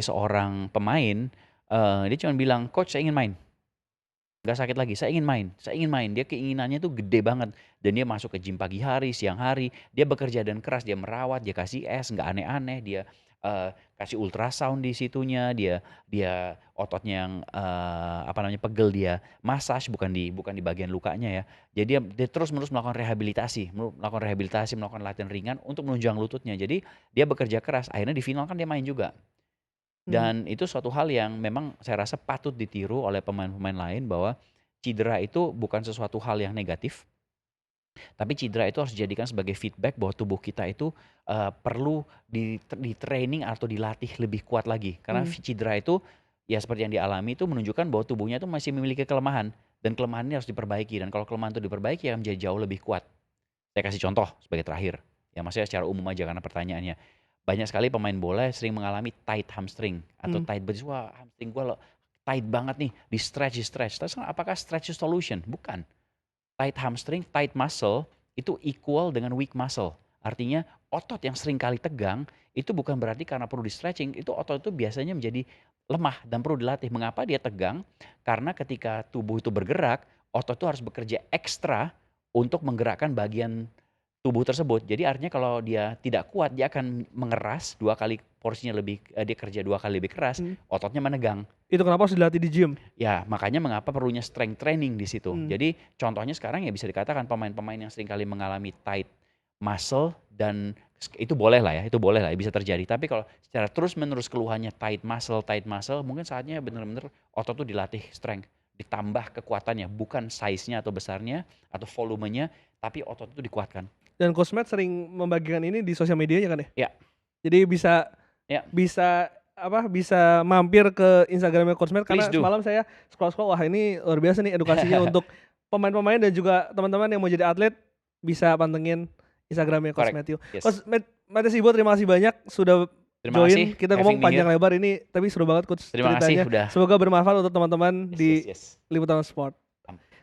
seorang pemain, dia cuma bilang, coach saya ingin main. Gak sakit lagi, saya ingin main. Dia keinginannya tuh gede banget, dan dia masuk ke gym pagi hari, siang hari, dia bekerja dan keras, dia merawat, dia kasih es, nggak aneh-aneh, dia kasih ultrasound di situnya, dia ototnya yang pegel, dia massage, bukan di bagian lukanya ya. Jadi dia terus-menerus melakukan rehabilitasi, melakukan latihan ringan untuk menunjang lututnya. Jadi dia bekerja keras, akhirnya di final kan dia main juga. Dan itu suatu hal yang memang saya rasa patut ditiru oleh pemain-pemain lain, bahwa cedera itu bukan sesuatu hal yang negatif, tapi cedera itu harus dijadikan sebagai feedback bahwa tubuh kita itu perlu di training atau dilatih lebih kuat lagi. Karena cedera itu ya seperti yang dialami itu menunjukkan bahwa tubuhnya itu masih memiliki kelemahan, dan kelemahan ini harus diperbaiki, dan kalau kelemahan itu diperbaiki akan menjadi jauh lebih kuat. Saya kasih contoh sebagai terakhir, ya maksudnya secara umum aja karena pertanyaannya. Banyak sekali pemain bola sering mengalami tight hamstring atau tight betis. Wah, hamstring gue tight banget nih, di stretch. Terus apakah stretch solution? Bukan. Tight hamstring, tight muscle itu equal dengan weak muscle. Artinya otot yang sering kali tegang itu bukan berarti karena perlu di stretching, itu otot itu biasanya menjadi lemah dan perlu dilatih. Mengapa dia tegang? Karena ketika tubuh itu bergerak, otot itu harus bekerja ekstra untuk menggerakkan bagian tubuh tersebut. Jadi artinya kalau dia tidak kuat, dia akan mengeras 2 kali porsinya lebih, dia kerja 2 kali lebih keras, ototnya menegang.
Itu kenapa harus dilatih di gym?
Ya, makanya mengapa perlunya strength training di situ. Jadi contohnya sekarang ya bisa dikatakan pemain-pemain yang sering kali mengalami tight muscle, dan itu boleh lah ya, bisa terjadi. Tapi kalau secara terus-menerus keluhannya tight muscle, mungkin saatnya benar-benar otot tuh dilatih strength, ditambah kekuatannya, bukan size-nya atau besarnya atau volumenya, tapi otot itu dikuatkan.
Dan Coach Matt sering membagikan ini di sosial medianya kan ya?
Ya.
Jadi bisa mampir ke Instagramnya Coach Matt, karena semalam saya scroll, wah ini luar biasa nih edukasinya untuk pemain-pemain dan juga teman-teman yang mau jadi atlet, bisa pantengin Instagramnya Coach Matthew. Yes. Coach Matthew Sibo, terima kasih banyak sudah join. Kita ngomong panjang lebar ini, tapi seru banget Coach ceritanya. Semoga bermanfaat untuk teman-teman di Liputan Sport.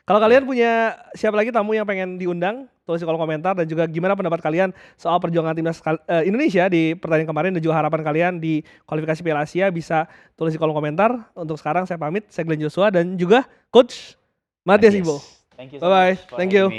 Kalau kalian punya siapa lagi tamu yang pengen diundang, tulis di kolom komentar, dan juga gimana pendapat kalian soal perjuangan timnas Indonesia di pertandingan kemarin, dan juga harapan kalian di kualifikasi Piala Asia, bisa tulis di kolom komentar. Untuk sekarang saya pamit, saya Glenn Joshua dan juga Coach Matthew Sibo.
Thank you
so much. Bye bye. Thank you.